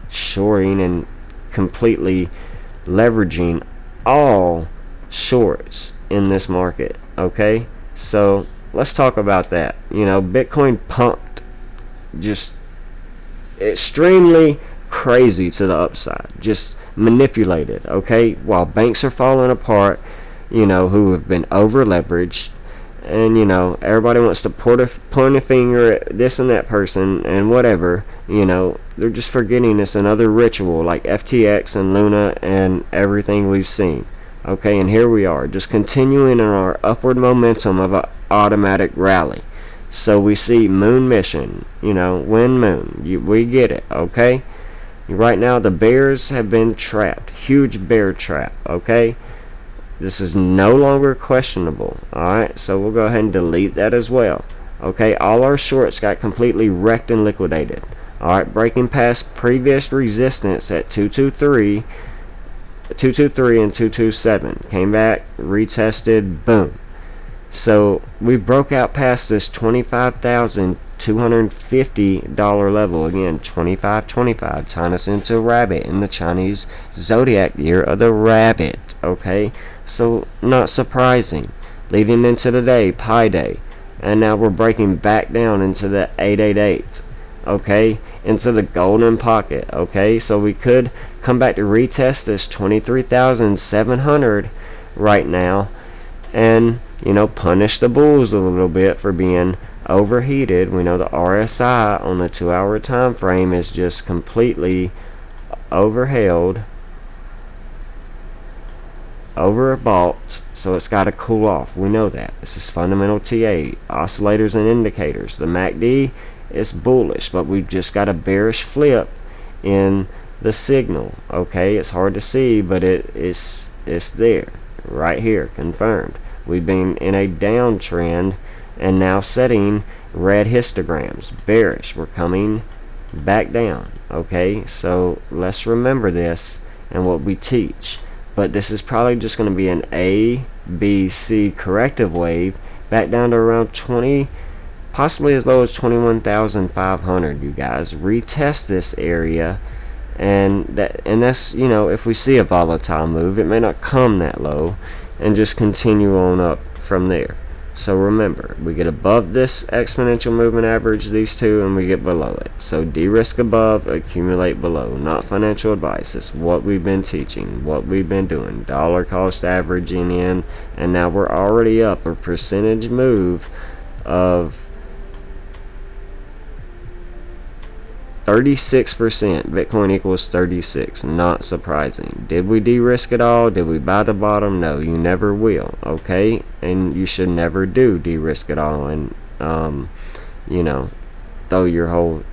shorting and completely leveraging all shorts in this market. Okay, so let's talk about that. You know, Bitcoin pumped just extremely crazy to the upside, just manipulated, okay, while banks are falling apart, you know, who have been over leveraged, and you know, everybody wants to point a finger at this and that person and whatever. You know, they're just forgetting it's another ritual like FTX and Luna and everything we've seen. Okay, and here we are, just continuing in our upward momentum of an automatic rally. So we see moon mission, you know, wind moon, we get it, okay? Right now the bears have been trapped, huge bear trap, okay? This is no longer questionable, alright? So we'll go ahead and delete that as well, okay? All our shorts got completely wrecked and liquidated, alright? Breaking past previous resistance at 223 and 227, came back, retested, boom. So we broke out past this $25,250 level again, 2525, tying us into a rabbit in the Chinese zodiac year of the rabbit. Okay, so not surprising, leading into the day, Pi Day, and now we're breaking back down into the 888. Okay, into the golden pocket. Okay, so we could come back to retest this 23,700 right now, and you know, punish the bulls a little bit for being overheated. We know the RSI on the 2-hour time frame is just completely overheld, overbought, so it's got to cool off. We know that. This is fundamental TA, oscillators and indicators. The MACD is bullish, but we've just got a bearish flip in the signal. Okay, it's hard to see, but it's there right here, confirmed. We've been in a downtrend and now setting red histograms, bearish. We're coming back down. Okay, so let's remember this and what we teach. But this is probably just going to be an A, B, C corrective wave back down to around 20, possibly as low as 21,500. You guys retest this area, and that's, you know, if we see a volatile move, it may not come that low, and just continue on up from there. So remember, we get above this exponential movement average, these two, and we get below it. So de-risk above, accumulate below. Not financial advice. It's what we've been teaching, what we've been doing. Dollar cost averaging in, and now we're already up a percentage move of 36%. Bitcoin equals 36. Not surprising. Did we de-risk it all? Did we buy the bottom? No, you never will. Okay, and you should never do de-risk it all and you know, throw your whole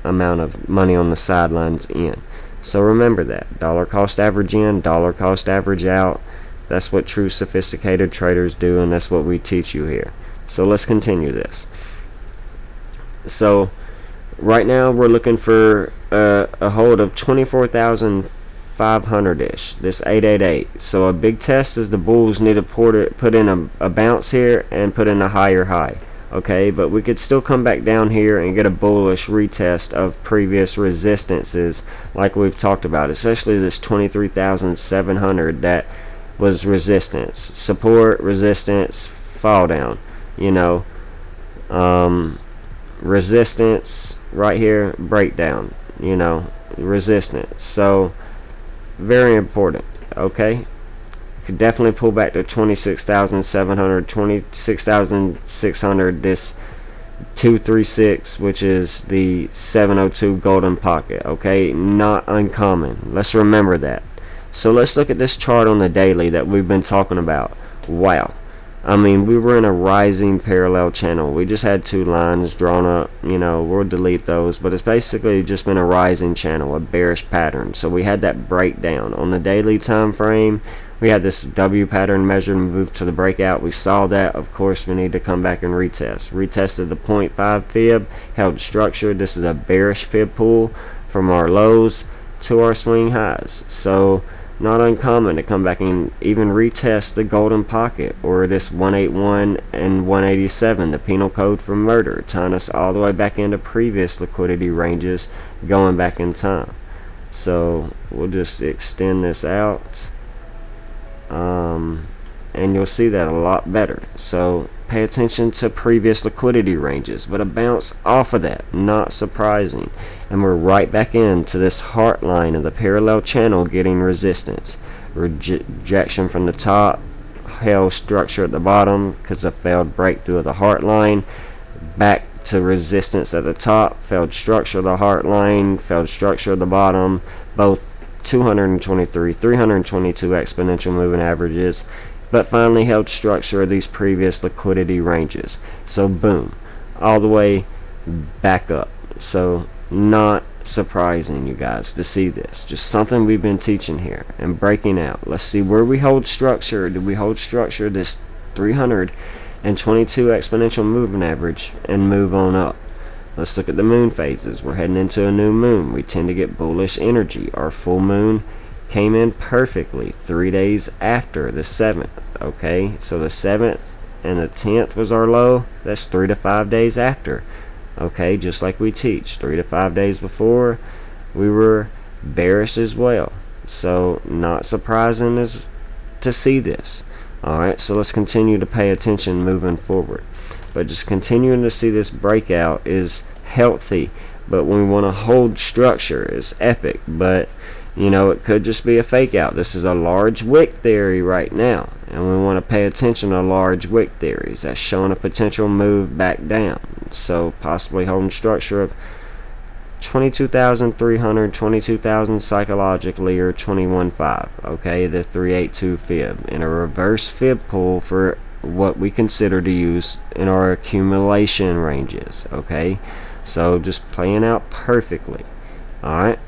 amount of money on the sidelines in. So remember that. Dollar cost average in, dollar cost average out. That's what true sophisticated traders do, and that's what we teach you here. So let's continue this. So right now we're looking for a hold of 24,500-ish, this 888. So a big test is the bulls need to put in a bounce here and put in a higher high. Okay, but we could still come back down here and get a bullish retest of previous resistances like we've talked about, especially this 23,700 that was resistance, support, resistance, fall down, you know, resistance right here, breakdown, you know, resistance. So very important. Okay, could definitely pull back to 26,700, 26,600, this 236, which is the 702 golden pocket. Okay, not uncommon. Let's remember that. So let's look at this chart on the daily that we've been talking about. Wow, I mean, we were in a rising parallel channel. We just had two lines drawn up. You know, we'll delete those, but it's basically just been a rising channel, a bearish pattern. So we had that breakdown on the daily time frame. We had this W pattern measured and moved to the breakout. We saw that. Of course, we need to come back and retest. Retested the 0.5 fib, held structure. This is a bearish fib pull from our lows to our swing highs. So not uncommon to come back and even retest the golden pocket, or this 181 and 187, the penal code for murder, tying us all the way back into previous liquidity ranges going back in time. So we'll just extend this out, and you'll see that a lot better. So pay attention to previous liquidity ranges, but a bounce off of that, not surprising. And we're right back into this heart line of the parallel channel getting resistance. Rejection from the top, held structure at the bottom because of failed breakthrough of the heart line. Back to resistance at the top, failed structure of the heart line, failed structure at the bottom, both 223, 322 exponential moving averages, but finally held structure of these previous liquidity ranges. So boom, all the way back up. So not surprising, you guys, to see this. Just something we've been teaching here and breaking out. Let's see where we hold structure. Did we hold structure this 322 exponential moving average and move on up? Let's look at the moon phases. We're heading into a new moon. We tend to get bullish energy. Our full moon came in perfectly 3 days after the 7th. Okay, so the 7th and the 10th was our low. That's 3 to 5 days after. Okay, just like we teach, 3 to 5 days before we were bearish as well. So not surprising as to see this. Alright, so let's continue to pay attention moving forward. But just continuing to see this breakout is healthy, but when we want to hold structure, it's epic. But you know, it could just be a fake out. This is a large wick theory right now, and we want to pay attention to large wick theories. That's showing a potential move back down. So possibly holding structure of 22,300, 22,000 psychologically, or 21.5. Okay, the 382 fib in a reverse fib pull for what we consider to use in our accumulation ranges. Okay, so just playing out perfectly. Alright,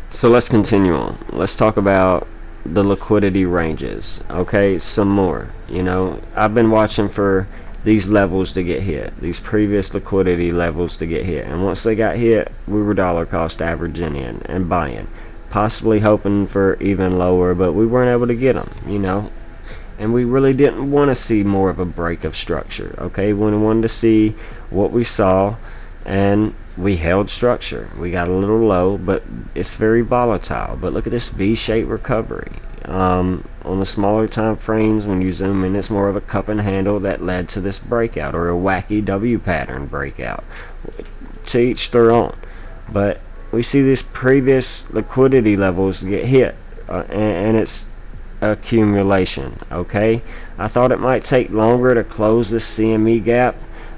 so let's continue on. Let's talk about the liquidity ranges. Okay, some more. You know, I've been watching for these levels to get hit, these previous liquidity levels to get hit, and once they got hit, we were dollar cost averaging in and buying, possibly hoping for even lower, but we weren't able to get them, you know. And we really didn't want to see more of a break of structure. Okay, we wanted to see what we saw, and we held structure. We got a little low, but it's very volatile. But look at this V-shaped recovery. On the smaller time frames, when you zoom in, it's more of a cup and handle that led to this breakout, or a wacky W pattern breakout. To each their own. But we see these previous liquidity levels get hit, and it's accumulation. Okay, I thought it might take longer to close this CME gap,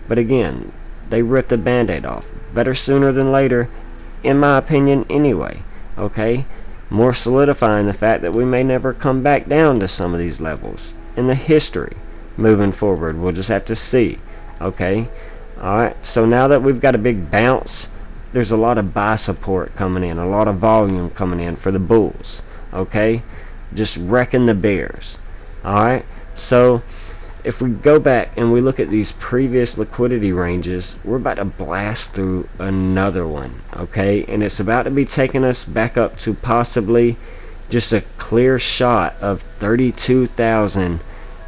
but again, they ripped the band-aid off. Better sooner than later, in my opinion anyway. Okay, more solidifying the fact that we may never come back down to some of these levels in the history moving forward. We'll just have to see. Okay, alright, so now that we've got a big bounce, there's a lot of buy support coming in, a lot of volume coming in for the bulls. Okay, just wrecking the bears. Alright, so if we go back and we look at these previous liquidity ranges, we're about to blast through another one, okay? And it's about to be taking us back up to possibly just a clear shot of 32,000,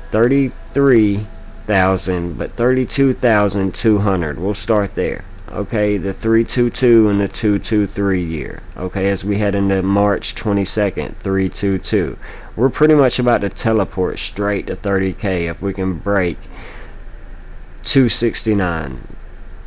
33,000, but 32,200. We'll start there, okay? The 322 and the 223 year, okay? As we head into March 22nd, 322. We're pretty much about to teleport straight to 30K if we can break 269.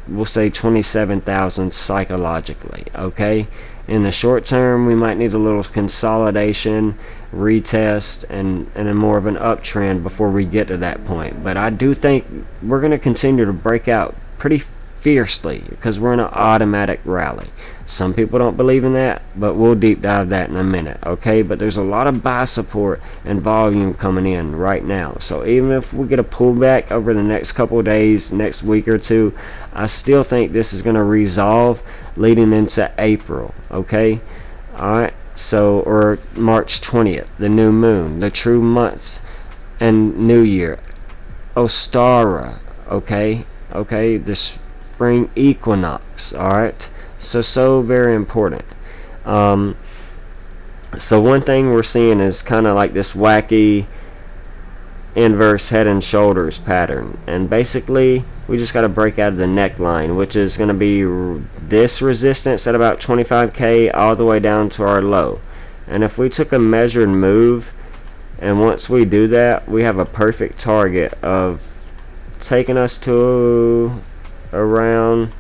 We'll say 27,000 psychologically, okay? In the short term, we might need a little consolidation, retest, and a more of an uptrend before we get to that point. But I do think we're going to continue to break out pretty fiercely because we're in an automatic rally. Some people don't believe in that, but we'll deep dive that in a minute, okay? But there's a lot of buy support and volume coming in right now. So even if we get a pullback over the next couple of days, next week or two, I still think this is going to resolve leading into April, okay? Alright, so, or March 20th, the new moon, the true month, and New Year, Ostara, okay? Okay, this spring equinox. Alright, so very important. So one thing we're seeing is kind of like this wacky inverse head and shoulders pattern, and basically we just got to break out of the neckline, which is going to be this resistance at about 25K all the way down to our low. And if we took a measured move, and once we do that, we have a perfect target of taking us to around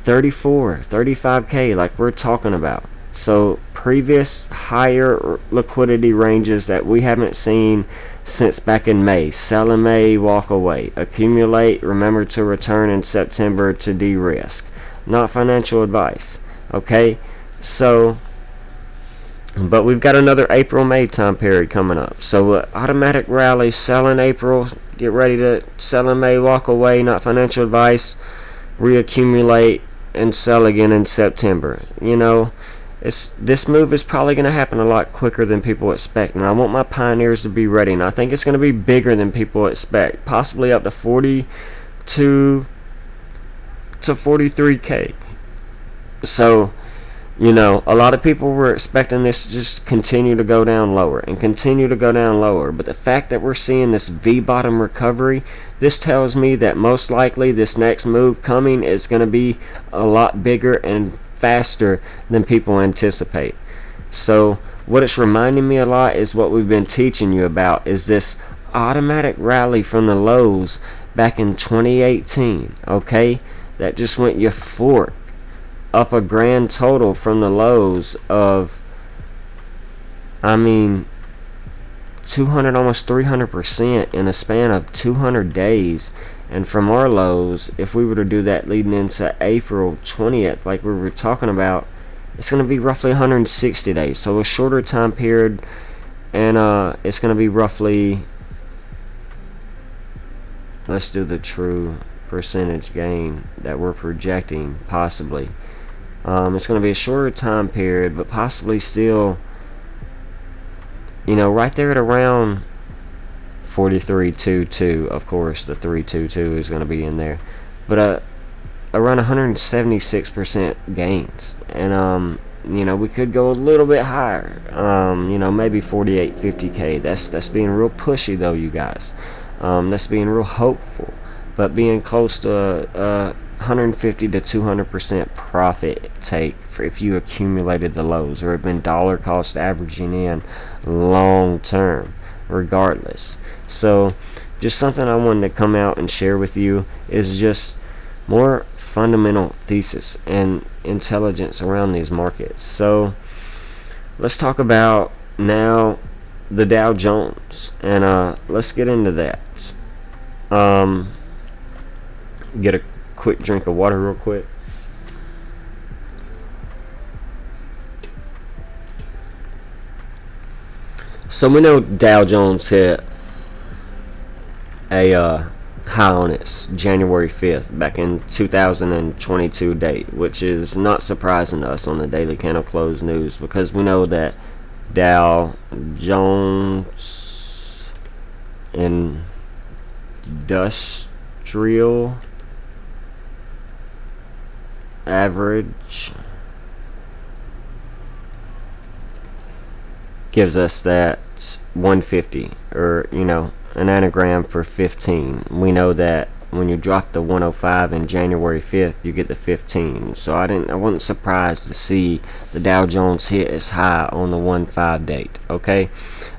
35K like we're talking about. So previous higher liquidity ranges that we haven't seen since back in May. Sell in May, walk away. Accumulate, remember to return in September to de-risk. Not financial advice, okay? So, but we've got another April-May time period coming up. So automatic rally, sell in April, get ready to sell in May, walk away, not financial advice, reaccumulate, and sell again in September. You know, this move is probably going to happen a lot quicker than people expect, and I want my pioneers to be ready, and I think it's going to be bigger than people expect, possibly up to 42 to 43K. So, you know, a lot of people were expecting this to just continue to go down lower and continue to go down lower. But the fact that we're seeing this V-bottom recovery, this tells me that most likely this next move coming is going to be a lot bigger and faster than people anticipate. So what it's reminding me a lot is what we've been teaching you about, is this automatic rally from the lows back in 2018, okay? That just went euphoric, up a grand total from the lows of, I mean, 200, almost 300% in a span of 200 days. And from our lows, if we were to do that leading into April 20th, like we were talking about, it's going to be roughly 160 days. So a shorter time period, and it's going to be roughly, let's do the true percentage gain that we're projecting, possibly. It's going to be a shorter time period, but possibly still, you know, right there at around 43.22. Of course, the 322 is going to be in there, but around 176% gains, and you know, we could go a little bit higher. You know, maybe 48.50K. That's being real pushy though, you guys. That's being real hopeful, but being close to 150 to 200% profit take for if you accumulated the lows or have been dollar cost averaging in long term, regardless. So just something I wanted to come out and share with you is just more fundamental thesis and intelligence around these markets. So let's talk about now the Dow Jones, and let's get into that. Get a quick drink of water real quick. So we know Dow Jones hit a high on its January 5th back in 2022 date, which is not surprising to us on the daily candle close news, because we know that Dow Jones in industrial average gives us that 150, or an anagram for 15. We know that when you drop the 105 in January 5th, you get the 15. So I wasn't surprised to see the Dow Jones hit as high on the 1/5 date. Okay,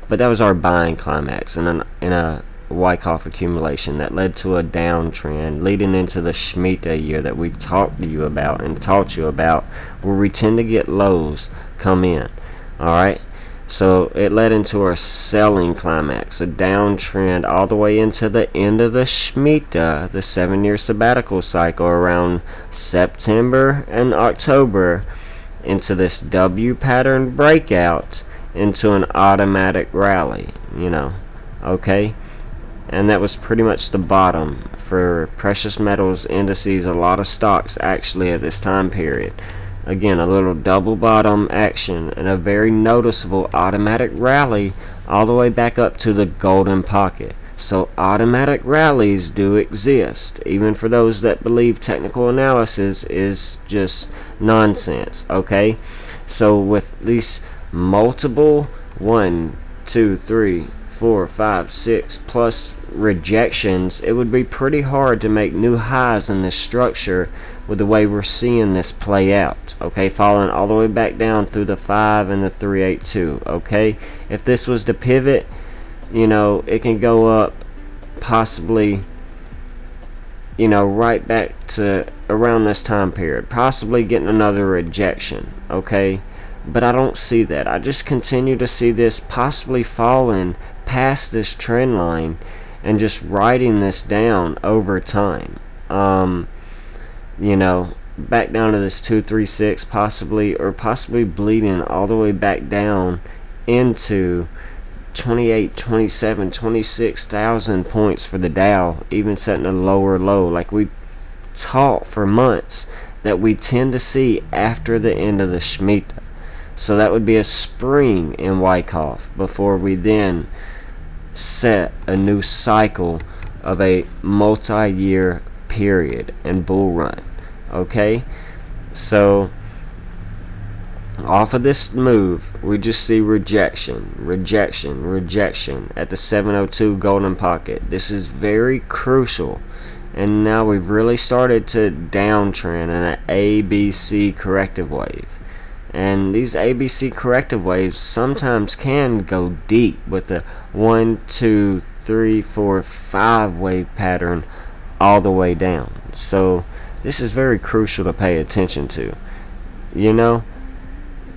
but that was our buying climax in a Wyckoff accumulation that led to a downtrend leading into the Shemitah year that we talked to you about and taught you about, where we tend to get lows come in. All right. So it led into our selling climax, a downtrend all the way into the end of the Shemitah, the 7-year sabbatical cycle, around September and October, into this W pattern breakout into an automatic rally, okay? And that was pretty much the bottom for precious metals indices, a lot of stocks actually at this time period. Again, a little double bottom action and a very noticeable automatic rally all the way back up to the golden pocket. So automatic rallies do exist, even for those that believe technical analysis is just nonsense, okay? So with these multiple 1, 2, 3, 4, 5, 6 plus rejections, it would be pretty hard to make new highs in this structure with the way we're seeing this play out, okay, falling all the way back down through the 5 and the 382, okay? If this was to pivot, it can go up possibly, right back to around this time period, possibly getting another rejection, okay? But I don't see that. I just continue to see this possibly falling past this trend line and just writing this down over time. Back down to this 236 possibly bleeding all the way back down into 28, 27, 26,000 points for the Dow, even setting a lower low like we taught for months that we tend to see after the end of the Shemitah. So that would be a spring in Wyckoff before we then set a new cycle of a multi-year period and bull run. Okay, so off of this move, we just see rejection at the 702 golden pocket. This is very crucial, and now we've really started to downtrend in an ABC corrective wave. And these ABC corrective waves sometimes can go deep with the 1, 2, 3, 4, 5 wave pattern all the way down. So this is very crucial to pay attention to.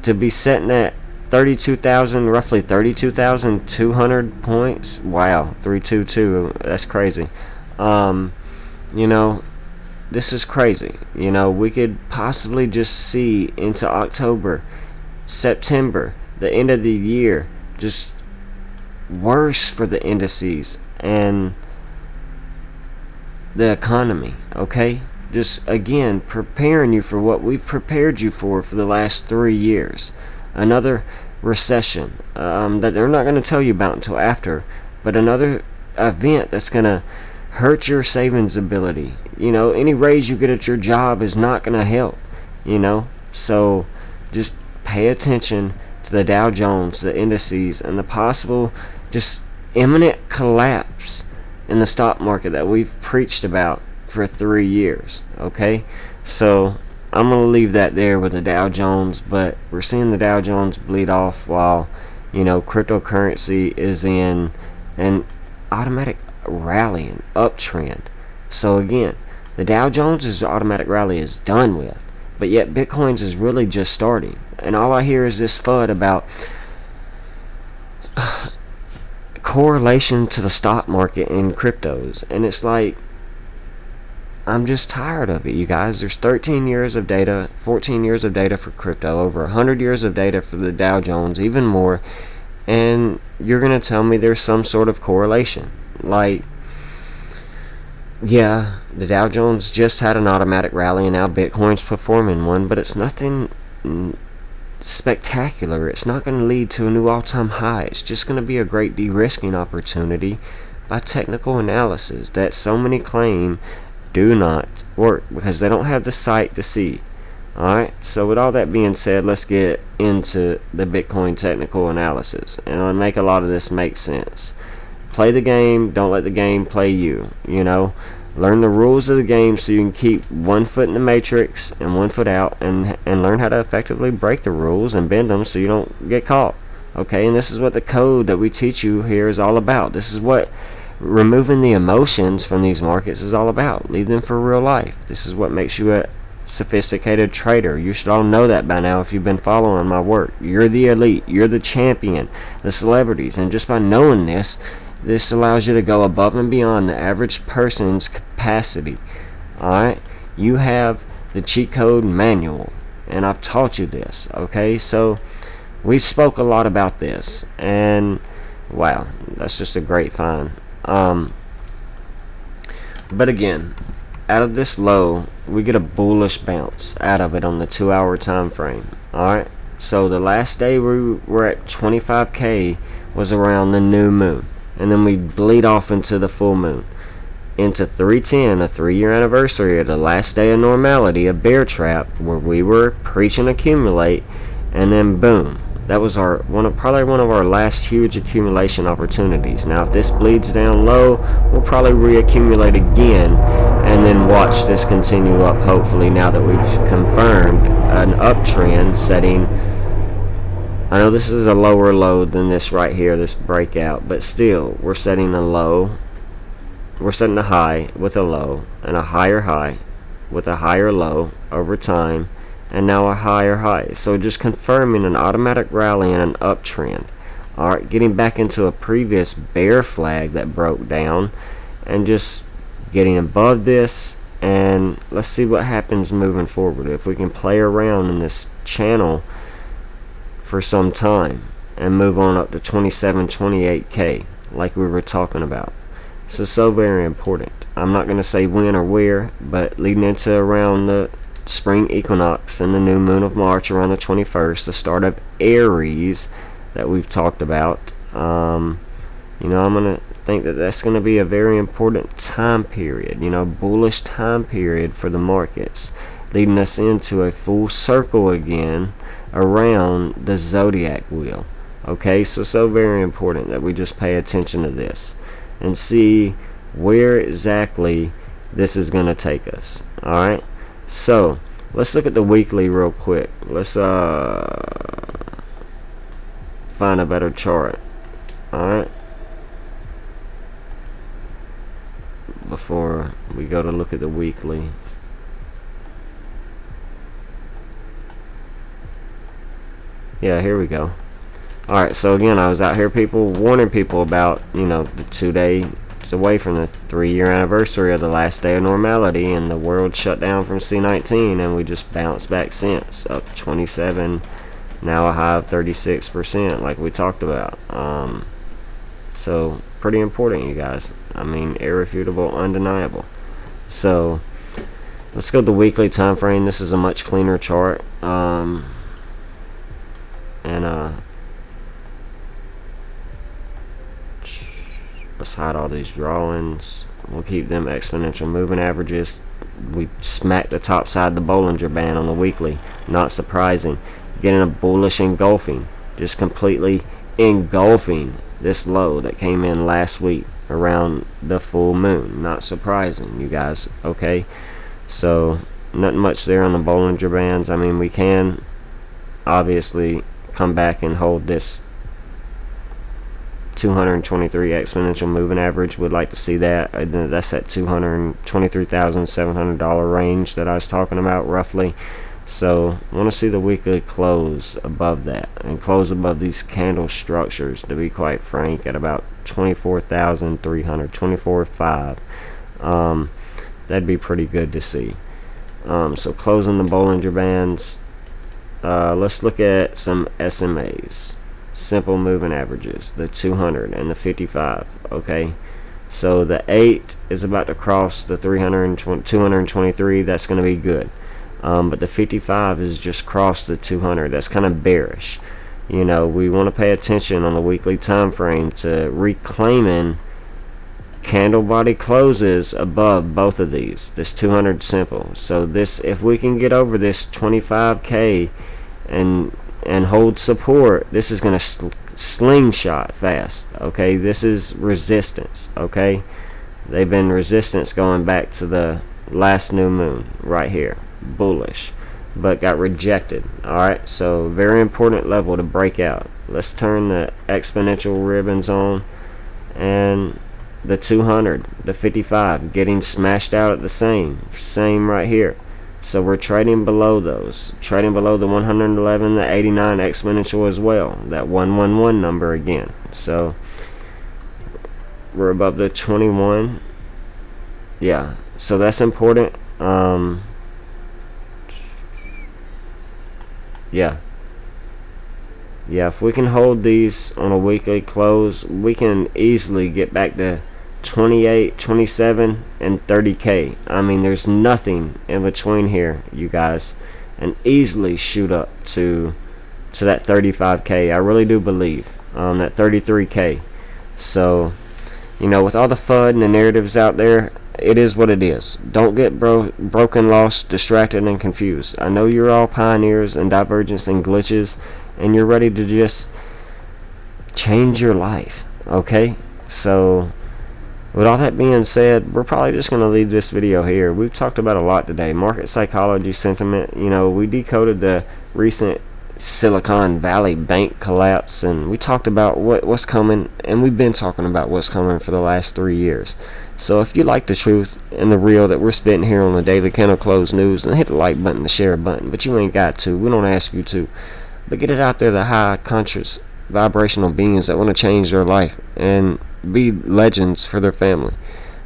To be setting at 32,000, roughly 32,200 points. Wow, 322. That's crazy. This is crazy. We could possibly just see into October, September, the end of the year, just worse for the indices and the economy, okay? Just, again, preparing you for what we've prepared you for the last 3 years. Another recession that they're not going to tell you about until after, but another event that's going to hurt your savings ability. Any raise you get at your job is not going to help, So just pay attention to the Dow Jones, the indices, and the possible just imminent collapse in the stock market that we've preached about for 3 years, okay? So I'm going to leave that there with the Dow Jones, but we're seeing the Dow Jones bleed off while, cryptocurrency is in an automatic rallying uptrend. So again, the Dow Jones' automatic rally is done with, but yet Bitcoin's is really just starting. And all I hear is this FUD about correlation to the stock market and cryptos, and it's like, I'm just tired of it, you guys. There's 13 years of data, 14 years of data for crypto, over 100 years of data for the Dow Jones, even more, and you're going to tell me there's some sort of correlation. Like, yeah, the Dow Jones just had an automatic rally and now Bitcoin's performing one, but it's nothing spectacular. It's not going to lead to a new all-time high. It's just going to be a great de-risking opportunity by technical analysis that so many claim do not work because they don't have the sight to see. Alright, so with all that being said, let's get into the Bitcoin technical analysis, and I'll make a lot of this make sense. Play the game, don't let the game play you. Learn the rules of the game so you can keep one foot in the matrix and one foot out, and learn how to effectively break the rules and bend them so you don't get caught. Okay, and this is what the code that we teach you here is all about. This is what removing the emotions from these markets is all about. Leave them for real life. This is what makes you a sophisticated trader. You should all know that by now if you've been following my work. You're the elite. You're the champion, the celebrities, and just by knowing this allows you to go above and beyond the average person's capacity. Alright, you have the cheat code manual, and I've taught you this. Okay, so we spoke a lot about this, and wow, that's just a great find. But again, out of this low, we get a bullish bounce out of it on the 2-hour time frame. Alright, so the last day we were at 25k was around the new moon, and then we bleed off into the full moon, into 310, a 3-year anniversary of the last day of normality, a bear trap where we were preaching accumulate, and then boom, that was probably one of our last huge accumulation opportunities. Now if this bleeds down low, we'll probably reaccumulate again and then watch this continue up, hopefully, now that we've confirmed an uptrend setting. I know this is a lower low than this right here, this breakout, but still, we're setting a low, we're setting a high with a low, and a higher high with a higher low over time, and now a higher high. So just confirming an automatic rally and an uptrend. Alright, getting back into a previous bear flag that broke down, and just getting above this, and let's see what happens moving forward. If we can play around in this channel for some time and move on up to 27-28k like we were talking about. This is so very important. I'm not going to say when or where, but leading into around the spring equinox and the new moon of March around the 21st, the start of Aries that we've talked about, I'm going to think that that's going to be a very important time period, bullish time period for the markets, leading us into a full circle again around the zodiac wheel. Okay, so very important that we just pay attention to this and see where exactly this is going to take us. Alright, so let's look at the weekly real quick. Let's find a better chart. Alright, before we go to look at the weekly. Yeah, here we go. Alright, so again, I was out here warning people about, the 2 days away from the 3-year anniversary of the last day of normality, and the world shut down from C19, and we just bounced back since, up 27, now a high of 36%, like we talked about. So pretty important, you guys. I mean, irrefutable, undeniable. So let's go to the weekly time frame. This is a much cleaner chart. Let's hide all these drawings. We'll keep them exponential moving averages. We smacked the top side of the Bollinger Band on the weekly. Not surprising. Getting a bullish engulfing. Just completely engulfing this low that came in last week around the full moon. Not surprising, you guys. Okay, so nothing much there on the Bollinger Bands. I mean, we can obviously come back and hold this 223 exponential moving average. Would like to see that. That's at $223,700 range that I was talking about roughly. So I want to see the weekly close above that, and close above these candle structures, to be quite frank, at about 24,300, 24,500. That'd be pretty good to see. So closing the Bollinger Bands. Let's look at some SMAs, simple moving averages, the 200 and the 55. Okay, so the 8 is about to cross the 223. That's going to be good. But the 55 is just crossed the 200. That's kind of bearish. We want to pay attention on the weekly time frame to reclaiming Candle body closes above both of these. This 200 simple. So this, if we can get over this 25k and hold support, this is going to slingshot fast. Okay, this is resistance. Okay, they've been resistance going back to the last new moon right here, bullish, but got rejected. Alright, so very important level to break out. Let's turn the exponential ribbons on, and the 200, the 55 getting smashed out at the same right here. So we're trading below those, trading below the 111, the 89 exponential as well, that 111 number again. So we're above the 21. Yeah, so that's important. Yeah, if we can hold these on a weekly close, we can easily get back to 28, 27, and 30k. I mean, there's nothing in between here, you guys, and easily shoot up to that 35k. I really do believe that 33k. So, you know, with all the FUD and the narratives out there, it is what it is. Don't get broken, lost, distracted, and confused. I know you're all pioneers and divergence and glitches, and you're ready to just change your life. Okay? So, with all that being said, we're probably just going to leave this video here. We've talked about a lot today. Market psychology, sentiment. You know, we decoded the recent Silicon Valley bank collapse, and we talked about what's coming, and we've been talking about what's coming for the last 3 years. So if you like the truth and the real that we're spitting here on the Daily Candle Close News, then hit the like button, the share button, but you ain't got to. We don't ask you to. But get it out there to high conscious vibrational beings that want to change their life and be legends for their family.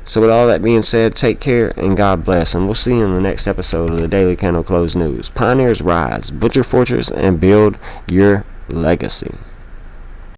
So with all that being said, take care and God bless, and we'll see you in the next episode of the Daily Candle Close News. Pioneers rise, build your fortress, and build your legacy.